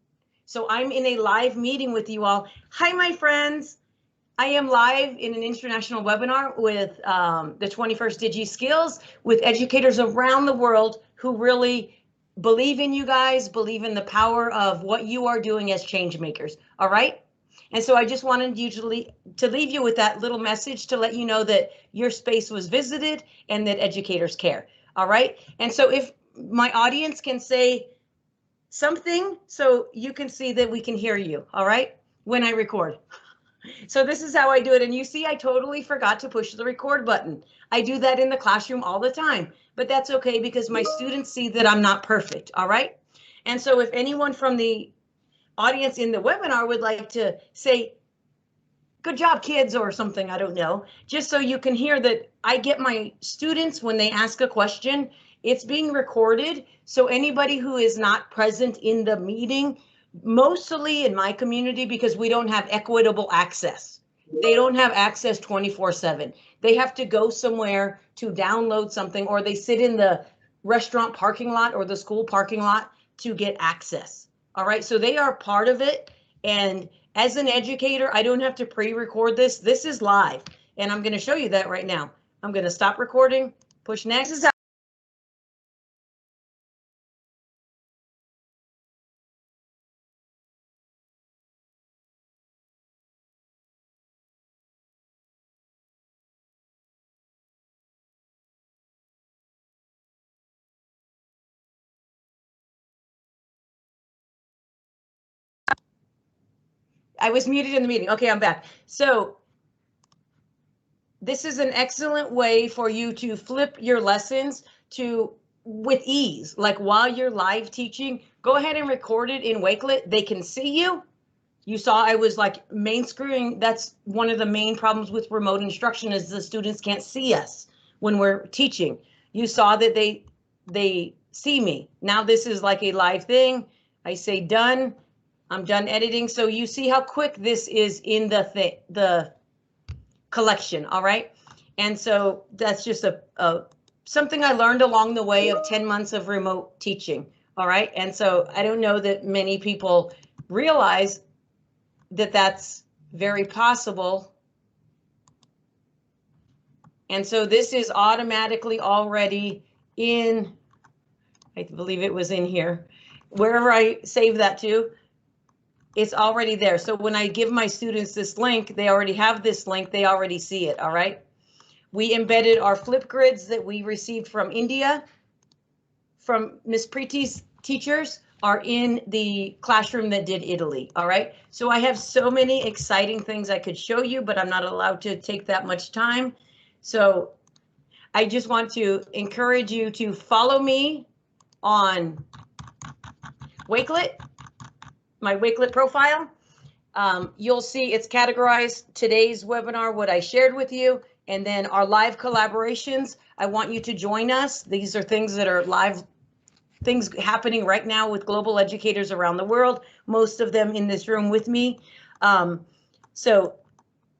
So I'm in a live meeting with you all. Hi, my friends. I am live in an international webinar with the 21st Digi Skills with educators around the world who really believe in you guys, believe in the power of what you are doing as change makers. All right. And so I just wanted you to leave you with that little message to let you know that your space was visited and that educators care. All right. And so if my audience can say something so you can see that we can hear you, all right, when I record. So this is how I do it. And you see, I totally forgot to push the record button. I do that in the classroom all the time, but that's okay because my students see that I'm not perfect, all right? And so if anyone from the audience in the webinar would like to say, good job, kids, or something, I don't know, just so you can hear that I get my students when they ask a question, it's being recorded. So anybody who is not present in the meeting, mostly in my community, because we don't have equitable access. They don't have access 24/7. They have to go somewhere to download something, or they sit in the restaurant parking lot or the school parking lot to get access. All right, so they are part of it. And as an educator, I don't have to pre-record this. This is live, and I'm going to show you that right now. I'm going to stop recording, push next. I was muted in the meeting. Okay, I'm back. So this is an excellent way for you to flip your lessons to with ease. Like while you're live teaching, go ahead and record it in Wakelet. They can see you. You saw I was like main screen. That's one of the main problems with remote instruction is the students can't see us when we're teaching. You saw that they see me. Now this is like a live thing. I say done. I'm done editing. So you see how quick this is in the collection. All right. And so that's just something I learned along the way of 10 months of remote teaching. All right. And so I don't know that many people realize that that's very possible. And so this is automatically already in, I believe it was in here, wherever I save that to, it's already there. So when I give my students this link, they already have this link, they already see it, all right? We embedded our Flipgrids that we received from India, from Miss Preeti's teachers, are in the classroom that did Italy, all right? So I have so many exciting things I could show you, but I'm not allowed to take that much time. So I just want to encourage you to follow me on Wakelet, my Wakelet profile. You'll see it's categorized today's webinar, what I shared with you, and then our live collaborations. I want you to join us. These are things that are live, things happening right now with global educators around the world, most of them in this room with me. So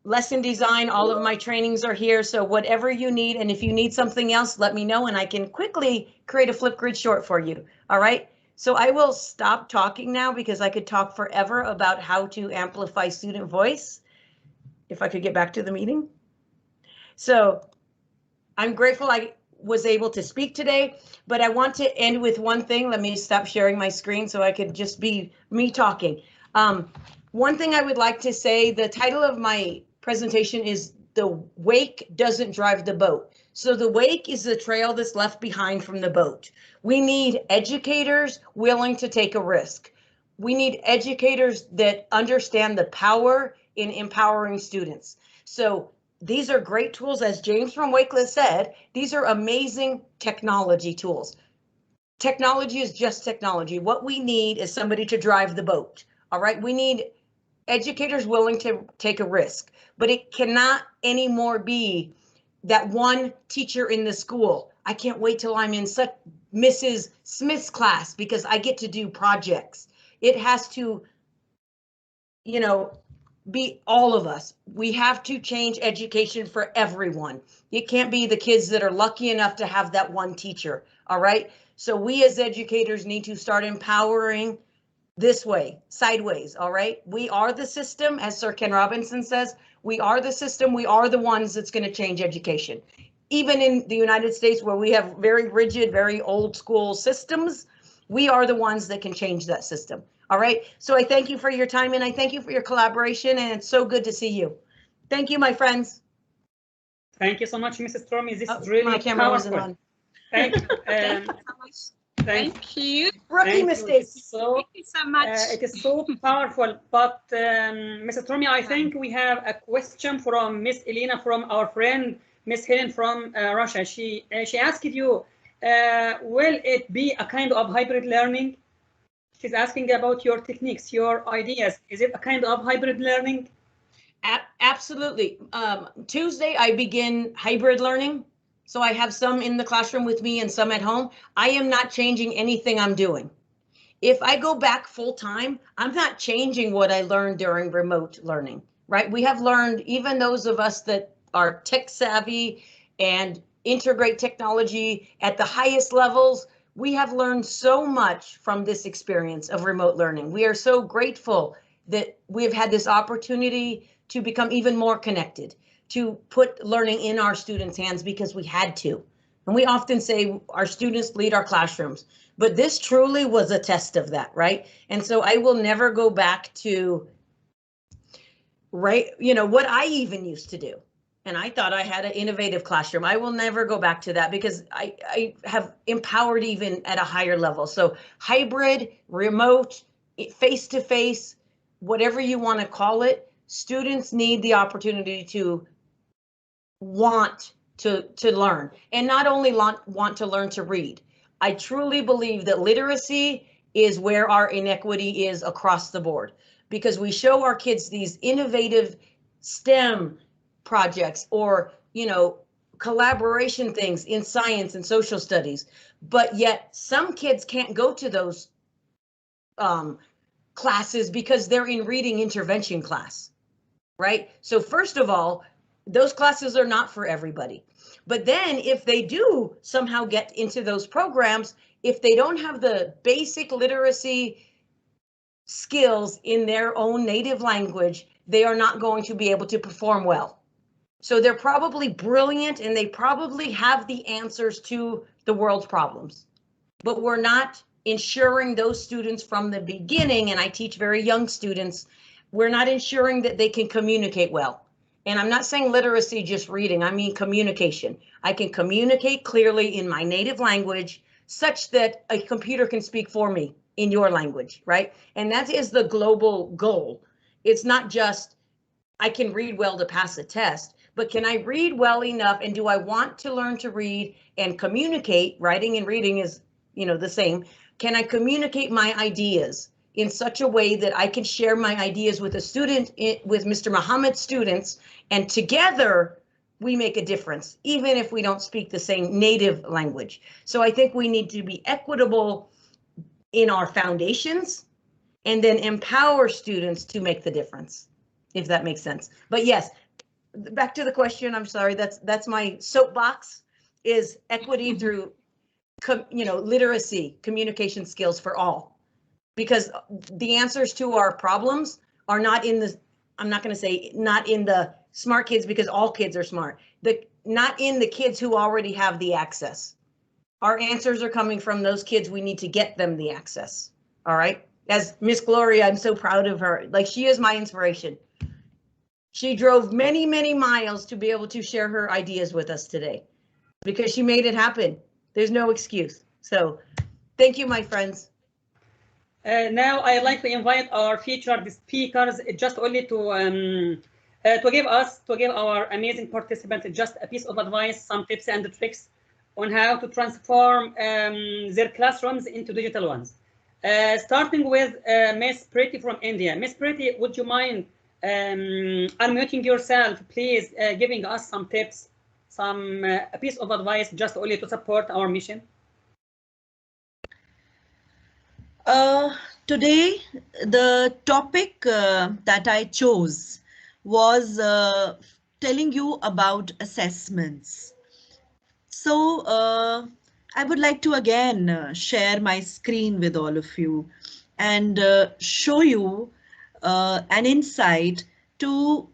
lesson design, all of my trainings are here. So whatever you need, and if you need something else, let me know and I can quickly create a Flipgrid short for you. All right. So I will stop talking now because I could talk forever about how to amplify student voice. If I could get back to the meeting. So I'm grateful I was able to speak today, but I want to end with one thing. Let me stop sharing my screen so I could just be me talking. One thing I would like to say, the title of my presentation is "The Wake Doesn't Drive the Boat." So the wake is the trail that's left behind from the boat. We need educators willing to take a risk. We need educators that understand the power in empowering students. So these are great tools, as James from Wakelet said, these are amazing technology tools. Technology is just technology. What we need is somebody to drive the boat. All right, we need educators willing to take a risk, but it cannot anymore be that one teacher in the school. I can't wait till I'm in such Mrs. Smith's class because I get to do projects. It has to, you know, be all of us. We have to change education for everyone. It can't be the kids that are lucky enough to have that one teacher. All right. So we as educators need to start empowering this way, sideways. All right. We are the system, as Sir Ken Robinson says, we are the system. We are the ones that's going to change education. Even in the United States, where we have very rigid, very old school systems, we are the ones that can change that system. All right. So I thank you for your time and I thank you for your collaboration. And it's so good to see you. Thank you, my friends. Thank you so much, Mrs. Stormy. This is really my camera powerful. wasn't on. Thank you. Thank you. Rookie mistakes. Thank you so much. It is so powerful. But Mrs. Stormy, I think we have a question from Miss Elena, from our friend Miss Helen from Russia. She asked you, will it be a kind of hybrid learning? She's asking about your techniques, your ideas. Is it a kind of hybrid learning? Absolutely. Tuesday, I begin hybrid learning. So I have some in the classroom with me and some at home. I am not changing anything I'm doing. If I go back full time, I'm not changing what I learned during remote learning, right? We have learned, even those of us that are tech savvy and integrate technology at the highest levels, we have learned so much from this experience of remote learning. We are so grateful that we've had this opportunity to become even more connected, to put learning in our students' hands because we had to. And we often say our students lead our classrooms, but this truly was a test of that, right? And so I will never go back to, right, you know, what I even used to do. And I thought I had an innovative classroom. I will never go back to that because I have empowered even at a higher level. So hybrid, remote, face-to-face, whatever you want to call it, students need the opportunity to want to learn, and not only want to learn to read. I truly believe that literacy is where our inequity is across the board, because we show our kids these innovative STEM projects or, you know, collaboration things in science and social studies, but yet some kids can't go to those classes because they're in reading intervention class, right? So first of all, those classes are not for everybody. But then if they do somehow get into those programs, if they don't have the basic literacy skills in their own native language, they are not going to be able to perform well. So they're probably brilliant and they probably have the answers to the world's problems, but we're not ensuring those students from the beginning, and I teach very young students, we're not ensuring that they can communicate well. And I'm not saying literacy, just reading, I mean communication. I can communicate clearly in my native language such that a computer can speak for me in your language, right? And that is the global goal. It's not just I can read well to pass a test, but can I read well enough, and do I want to learn to read and communicate? Writing and reading is, you know, the same. Can I communicate my ideas in such a way that I can share my ideas with a student, with Mr. Muhammad's students, and together we make a difference, even if we don't speak the same native language. So I think we need to be equitable in our foundations and then empower students to make the difference, if that makes sense. But yes, back to the question, I'm sorry, that's my soapbox, is equity through, you know, literacy, communication skills for all. Because the answers to our problems are not in the, I'm not going to say not in the smart kids, because all kids are smart, not in the kids who already have the access. Our answers are coming from those kids. We need to get them the access. All right. As Miss Gloria, I'm so proud of her. Like, she is my inspiration. She drove many, many miles to be able to share her ideas with us today because she made it happen. There's no excuse. So thank you, my friends. Now I'd like to invite our featured speakers just only to give our amazing participants just a piece of advice, some tips and tricks on how to transform their classrooms into digital ones. Starting with Miss Pretty from India. Miss Pretty, would you mind unmuting yourself, please, giving us some tips, a piece of advice just only to support our mission? Today, the topic that I chose was telling you about assessments. So I would like to again share my screen with all of you and show you an insight to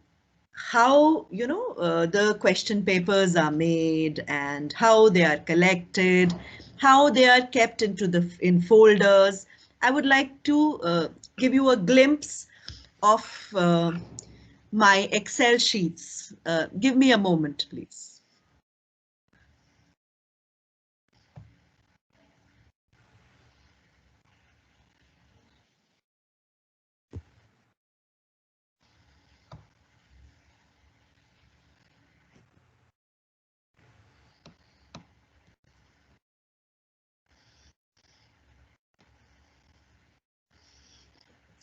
how, you know, the question papers are made and how they are collected, how they are kept in folders. I would like to give you a glimpse of my Excel sheets. Give me a moment, please.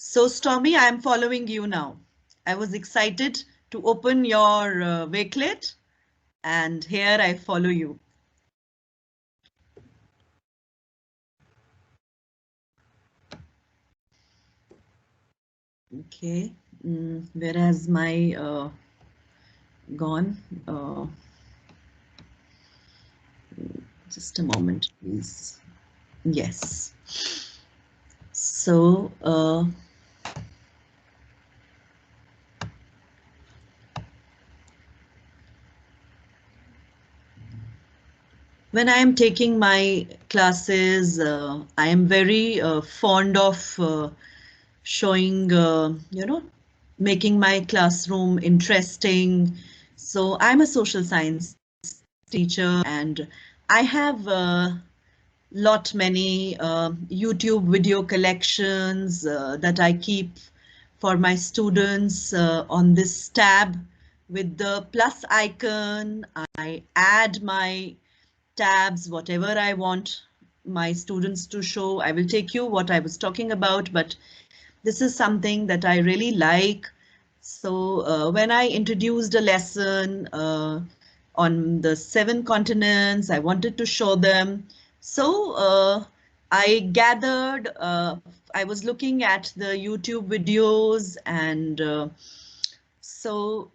So Stormy, I'm following you now. I was excited to open your Wakelet, and here I follow you. Okay, where has my gone? Just a moment, please. Yes. So When I am taking my classes, I am very fond of showing, making my classroom interesting. So I'm a social science teacher, and I have many YouTube video collections that I keep for my students on this tab. With the plus icon, I add my tabs, whatever I want my students to show. I will take you what I was talking about, but this is something that I really like. So when I introduced a lesson on the 7 continents, I wanted to show them. So I gathered, I was looking at the YouTube videos, and so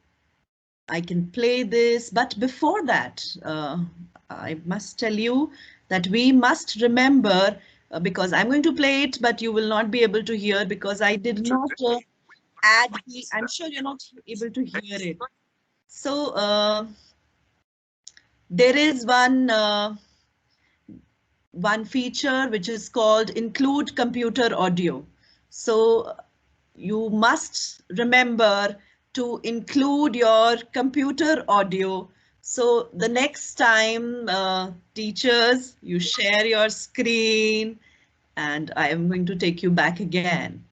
I can play this. But before that, I must tell you that we must remember, because I'm going to play it, but you will not be able to hear because I did not add the, I'm sure you're not able to hear it. So there is one feature which is called include computer audio. So you must remember to include your computer audio. So the next time, teachers, you share your screen, and I am going to take you back again.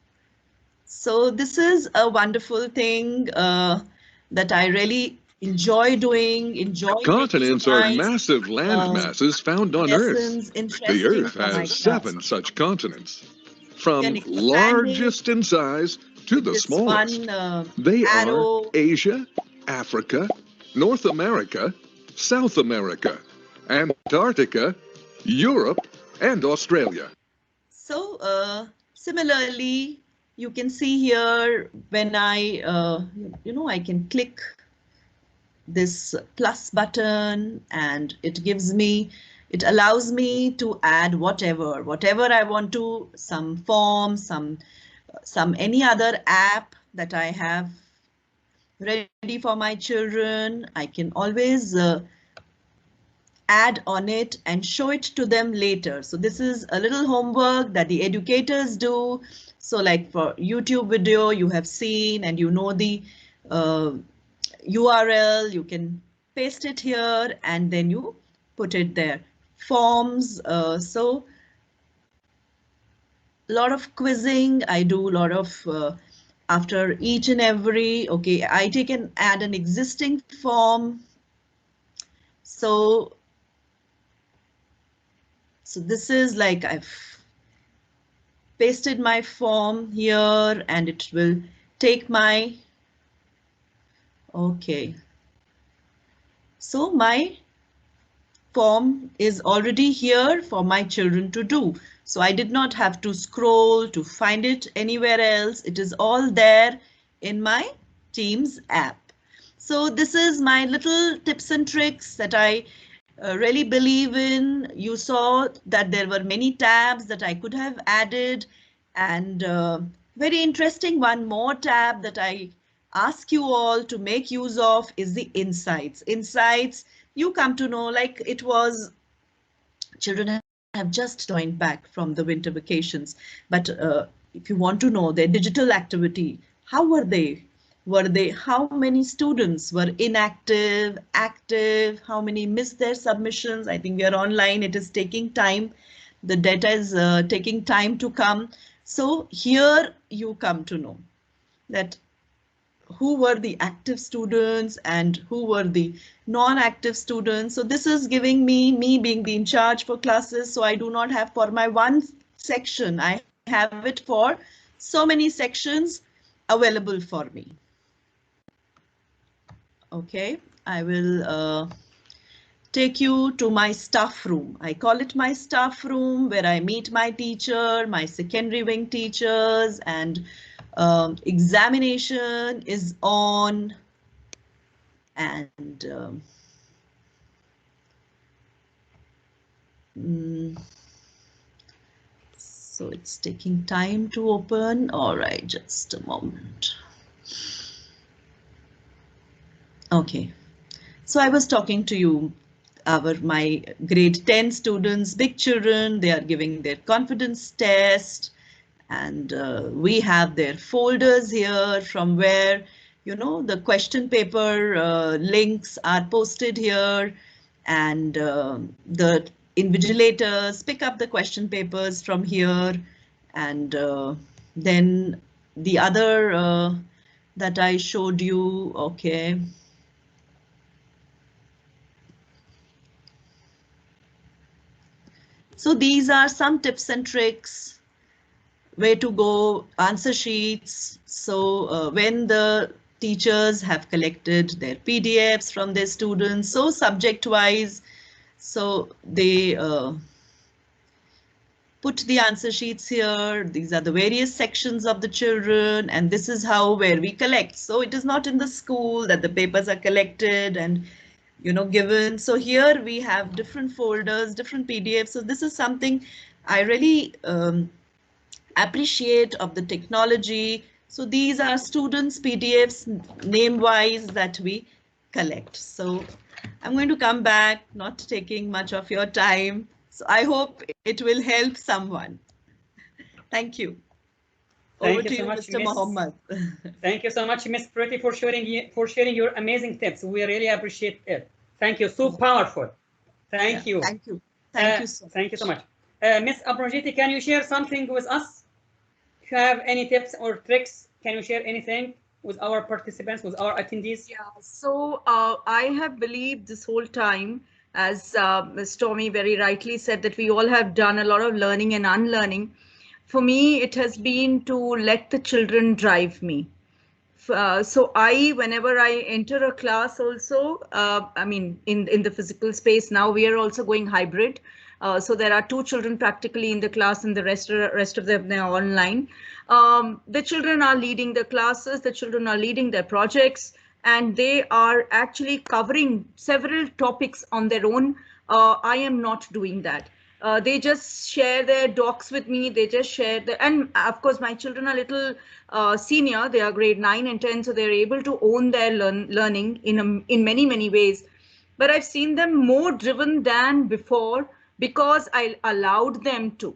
So this is a wonderful thing that I really enjoy doing. Continents are massive land masses found on Earth. The Earth has 7 such continents. From largest in size to the smallest. They are Asia, Africa, North America, South America, Antarctica, Europe, and Australia. So similarly, you can see here when I, I can click this plus button, and it gives me, it allows me to add whatever I want to, some form, some any other app that I have ready for my children. I can always add on it and show it to them later. So this is a little homework that the educators do. So like for YouTube video, you have seen and you know the URL, you can paste it here and then you put it there. Forms, so a lot of quizzing. I do a lot of after each and every, okay, I take and add an existing form. So this is like I've pasted my form here and it will take my, okay. So my form is already here for my children to do. So I did not have to scroll to find it anywhere else. It is all there in my Teams app. So this is my little tips and tricks that I really believe in. You saw that there were many tabs that I could have added, and very interesting, one more tab that I ask you all to make use of is the insights. Insights, you come to know, like it was, children have just joined back from the winter vacations, but if you want to know their digital activity, how were they? How many students were inactive, active, how many missed their submissions? I think we are online, it is taking time. The data is taking time to come. So here you come to know that who were the active students and who were the non-active students. So this is giving me being the in charge for classes. So I do not have for my one section, I have it for so many sections available for me. Okay, I will take you to my staff room. I call it my staff room, where I meet my teacher, my secondary wing teachers, and examination is on. And so it's taking time to open. All right, just a moment. Okay, so I was talking to you my grade 10 students, big children, they are giving their confidence test. And we have their folders here from where, you know, the question paper links are posted here. And the invigilators pick up the question papers from here. And then the other that I showed you, okay. So these are some tips and tricks, where to go, answer sheets. So when the teachers have collected their PDFs from their students, so subject-wise, so they put the answer sheets here. These are the various sections of the children, and this is how where we collect. So it is not in the school that the papers are collected and, you know, given. So here we have different folders, different PDFs. So this is something I really appreciate of the technology. So these are students' PDFs name-wise that we collect. So I'm going to come back, not taking much of your time. So I hope it will help someone. Thank you. Over to you, Mr. Mohammed. Thank you so much, Miss Pretty, for sharing your amazing tips. We really appreciate it. Thank you. So powerful. Thank you. Thank you. Thank you so much. Thank you so much. Miss Abhijit, can you share something with us? If you have any tips or tricks, can you share anything with our participants, with our attendees? Yeah, so I have believed this whole time, as Ms. Stormy very rightly said, that we all have done a lot of learning and unlearning. For me, it has been to let the children drive me. So whenever I enter a class also, I mean, in the physical space, now we are also going hybrid. So there are 2 children practically in the class and the rest of them are online. The children are leading the classes, the children are leading their projects, and they are actually covering several topics on their own. I am not doing that. They just share their docs with me. They just share and of course my children are little senior. They are grade 9 and 10, so they're able to own their learning in many ways. But I've seen them more driven than before because I allowed them to.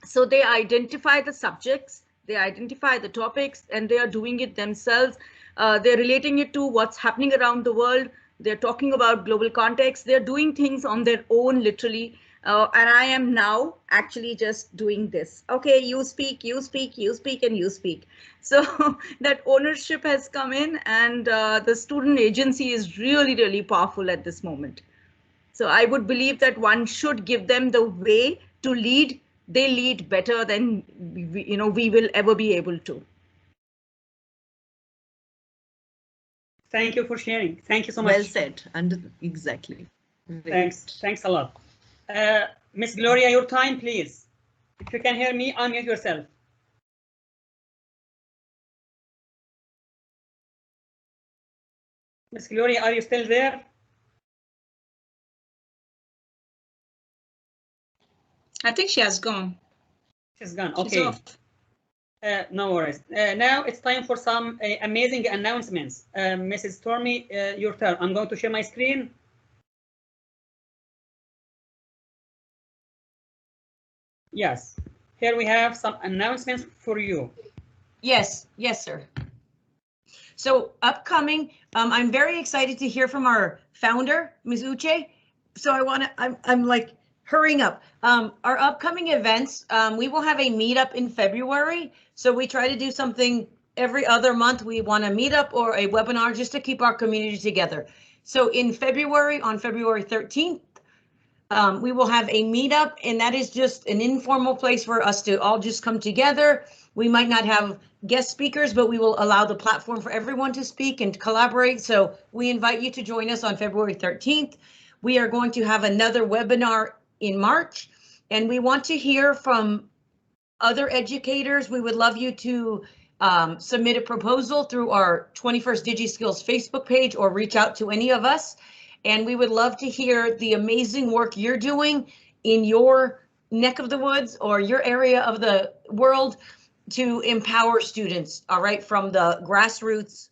So they identify the subjects, they identify the topics, and they are doing it themselves. They're relating it to what's happening around the world. They're talking about global context. They're doing things on their own, literally. And I am now actually just doing this. Okay, you speak, you speak, you speak, and you speak. So that ownership has come in, and the student agency is really powerful at this moment. So I would believe that one should give them the way to lead. They lead better than we will ever be able to. Thank you for sharing. Thank you so much. Well said. And exactly. Thanks a lot. Miss Gloria, your time, please. If you can hear me, unmute yourself. Miss Gloria, are you still there? I think she has gone. She's gone. Okay. She's off. No worries. Now it's time for some amazing announcements. Mrs. Stormy, your turn. I'm going to share my screen. Yes, here we have some announcements for you. Yes, sir. So upcoming, I'm very excited to hear from our founder, Ms. Uche. So I'm like hurrying up. Our upcoming events, we will have a meetup in February. So we try to do something every other month. We want a meetup or a webinar just to keep our community together. So in February, on February 13th, we will have a meetup, and that is just an informal place for us to all just come together. We might not have guest speakers, but we will allow the platform for everyone to speak and collaborate. So we invite you to join us on February 13th. We are going to have another webinar in March, and we want to hear from other educators. We would love you to submit a proposal through our 21st DigiSkills Facebook page or reach out to any of us. And we would love to hear the amazing work you're doing in your neck of the woods or your area of the world to empower students, all right, from the grassroots,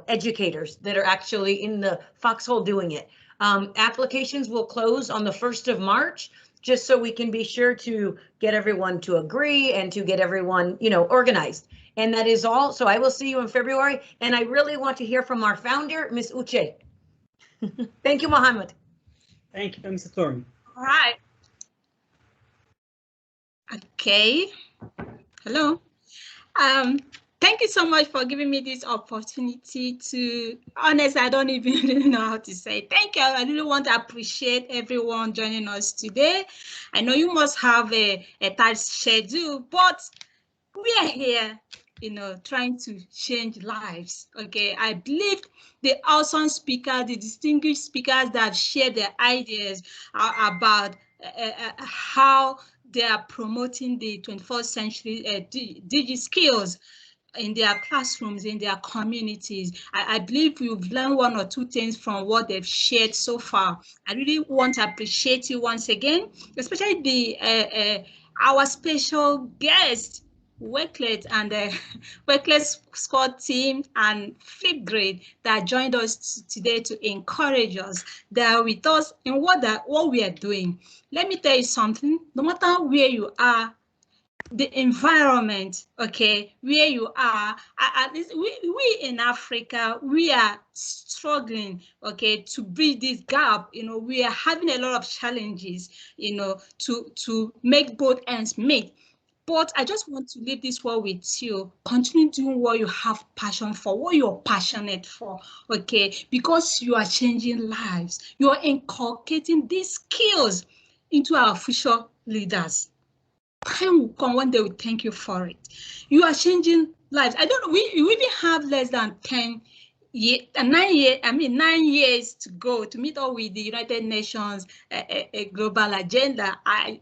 educators that are actually in the foxhole doing it. Applications will close on the 1st of March, just so we can be sure to get everyone to agree and to get everyone, organized. And that is all. So I will see you in February. And I really want to hear from our founder, Ms. Uche. Thank you, Mohammed. Thank you, Mr. Stormy. All right. Okay. Hello. Thank you so much for giving me this opportunity to, honestly, I don't even really know how to say thank you. I really want to appreciate everyone joining us today. I know you must have a tight schedule, but we are here, trying to change lives. Okay, I believe the awesome speakers, the distinguished speakers that share their ideas about how they are promoting the 21st century digi skills in their classrooms, in their communities. I believe you've learned one or two things from what they've shared so far. I really want to appreciate you once again, especially the our special guest, Wakelet and Wakelet squad team and Flipgrid that joined us today to encourage us. They are with us in what we are doing. Let me tell you something, no matter where you are, the environment, okay, where you are, at least we in Africa, we are struggling, okay, to bridge this gap. We are having a lot of challenges, to make both ends meet. But I just want to leave this word with you. Continue doing what you have passion for, what you're passionate for, okay? Because you are changing lives. You are inculcating these skills into our future leaders. Time will come one day we thank you for it. You are changing lives. I don't know, we even have less than 9 years to go to meet up with the United Nations a global agenda.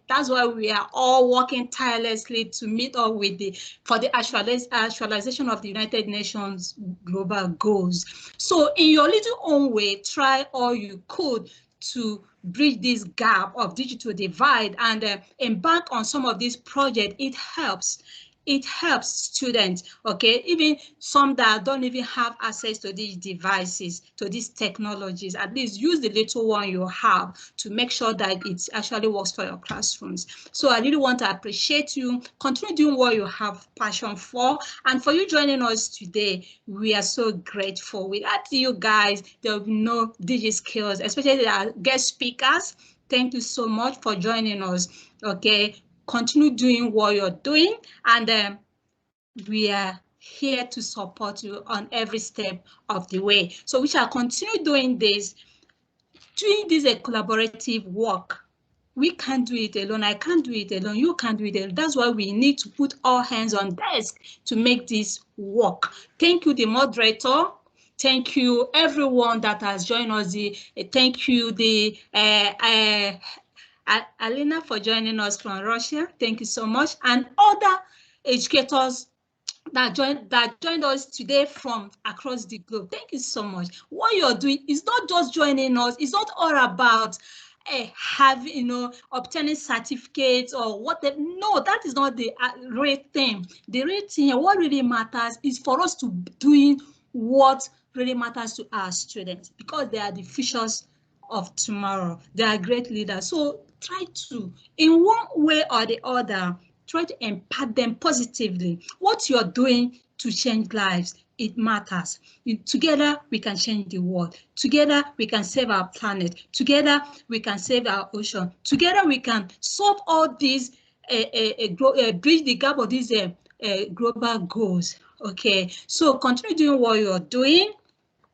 That's why we are all working tirelessly to meet up with for the actualization of the United Nations global goals. So in your little own way, try all you could to bridge this gap of digital divide and embark on some of these projects. It helps students, okay, even some that don't even have access to these devices, to these technologies. At least use the little one you have to make sure that it actually works for your classrooms. So I really want to appreciate you. Continue doing what you have passion for. And for you joining us today, we are so grateful. Without you guys, there will be no digi skills, especially our guest speakers. Thank you so much for joining us, okay? Continue doing what you're doing, and we are here to support you on every step of the way. So we shall continue doing this a collaborative work. We can't do it alone. I can't do it alone. You can't do it alone. That's why we need to put all hands on desk to make this work. Thank you, the moderator. Thank you, everyone that has joined us. Thank you, Alina, for joining us from Russia. Thank you so much. And other educators that joined us today from across the globe. Thank you so much. What you're doing is not just joining us. It's not all about having, obtaining certificates or whatever. No, that is not the real thing. The real thing, what really matters is for us to doing what really matters to our students, because they are the futures of tomorrow. They are great leaders. So try to, in one way or the other, try to impact them positively. What you're doing to change lives, it matters. Together, we can change the world. Together, we can save our planet. Together, we can save our ocean. Together, we can solve all these, bridge the gap of these global goals. Okay, so continue doing what you're doing.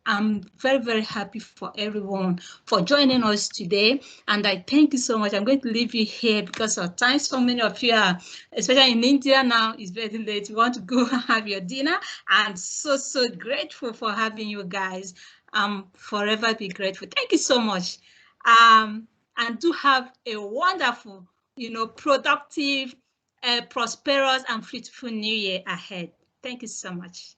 I'm very, very happy for everyone for joining us today. And I thank you so much. I'm going to leave you here because of time. So many of you are, especially in India now, it's very late. You want to go have your dinner. I'm so, so grateful for having you guys. Forever be grateful. Thank you so much. And do have a wonderful, productive, prosperous and fruitful new year ahead. Thank you so much.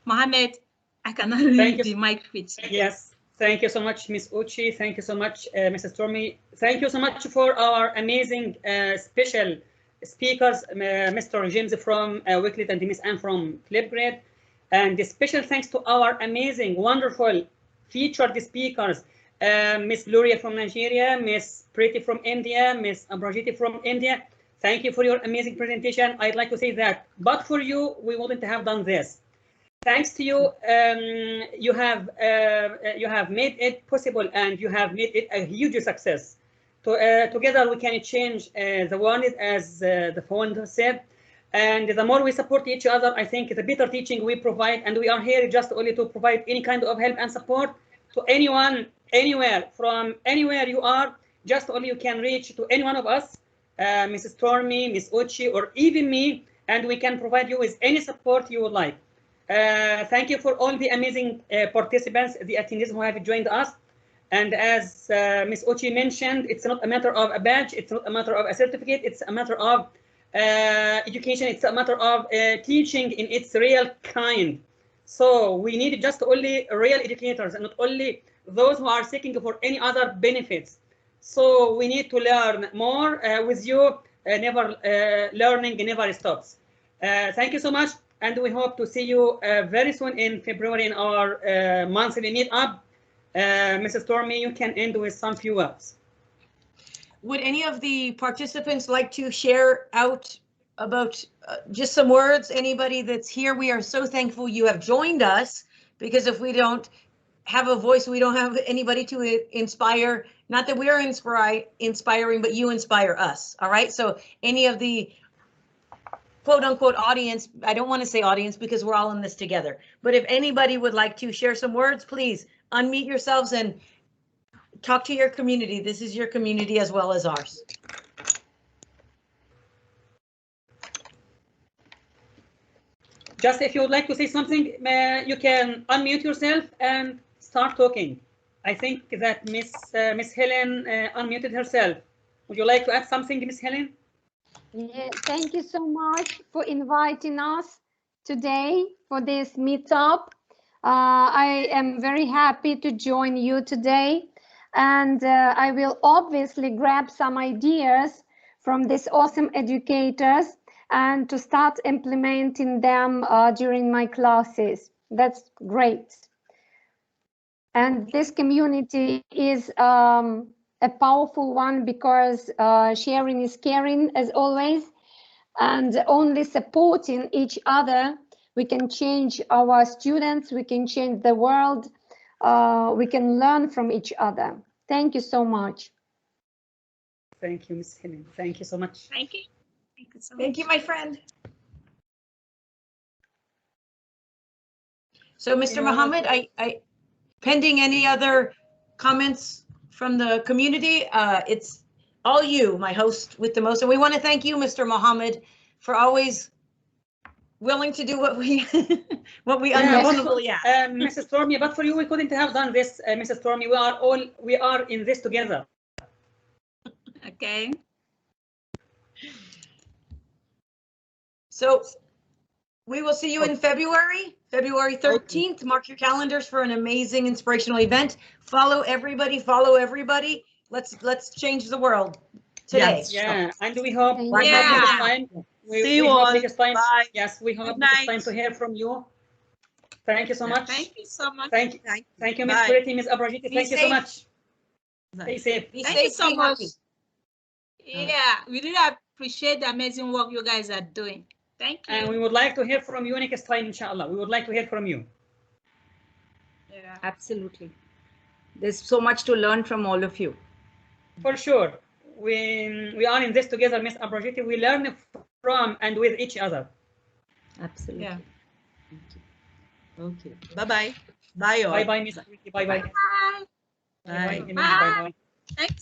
Mohammed, I cannot leave the mic with you. Yes, thank you so much, Ms. Uchi. Thank you so much, Mrs. Stormy. Thank you so much for our amazing special speakers, Mr. James from Wakelet and Ms. Anne from Flipgrid. And a special thanks to our amazing, wonderful featured speakers, Miss Gloria from Nigeria, Miss Pretty from India, Miss Abrajiti from India. Thank you for your amazing presentation. I'd like to say that, but for you, we wouldn't have done this. Thanks to you, you have made it possible, and you have made it a huge success. Together, we can change the world, as the founder said. And the more we support each other, I think the better teaching we provide. And we are here just only to provide any kind of help and support to anyone, anywhere, from anywhere you are. Just only you can reach to any one of us, Mrs. Stormy, Miss Uchi, or even me, and we can provide you with any support you would like. Thank you for all the amazing participants, the attendees who have joined us. And as Ms. Uchi mentioned, it's not a matter of a badge, it's not a matter of a certificate, it's a matter of education, it's a matter of teaching in its real kind. So we need just only real educators and not only those who are seeking for any other benefits. So we need to learn more with you. Learning never stops. Thank you so much. And we hope to see you very soon in February in our monthly meetup. Mrs. Stormy, you can end with some few words. Would any of the participants like to share out about just some words? Anybody that's here, we are so thankful you have joined us, because if we don't have a voice, we don't have anybody to inspire. Not that we are inspiring, but you inspire us. All right. So any of the quote unquote audience, I don't want to say audience because we're all in this together, but if anybody would like to share some words, please unmute yourselves and talk to your community. This is your community as well as ours. Just if you would like to say something, you can unmute yourself and start talking. I think that Miss Helen unmuted herself. Would you like to add something, Miss Helen? Yeah, thank you so much for inviting us today for this meetup. I am very happy to join you today, and I will obviously grab some ideas from these awesome educators and to start implementing them during my classes. That's great. And this community is a powerful one because sharing is caring, as always, and only supporting each other, we can change our students, we can change the world, we can learn from each other. Thank you so much. Thank you, Ms. Helen. Thank you so much. Thank you. Thank you so much. Thank you, my friend. So, Mr. Mohammed, I pending any other comments from the community, it's all you, my host with the most. And we want to thank you, Mr. Mohammed, for always willing to do what we unreasonably ask. Mrs. Stormy, but for you, we couldn't have done this, Mrs. Stormy. We are in this together. Okay. So we will see you in February 13th. Mark your calendars for an amazing inspirational event. Follow everybody. Let's change the world today. Yes, yeah, and we hope next time. See you all. Time, bye. yes, we hope next time to hear from you. Thank you so much. Thank you so much. Thank you, Ms. Pretty, Ms. Abrajiti. Thank you so much. Stay safe. Thank you so much. Yeah, we really appreciate the amazing work you guys are doing. Thank you. And we would like to hear from you next time, inshallah. We would like to hear from you. Yeah, absolutely. There's so much to learn from all of you. For sure. We are in this together, Ms. Abrajiti. We learn from and with each other. Absolutely. Yeah. Okay. Bye-bye. Bye all. Bye-bye, Ms. Abrajiti. Bye-bye. Bye. Bye. Bye-bye. Thanks.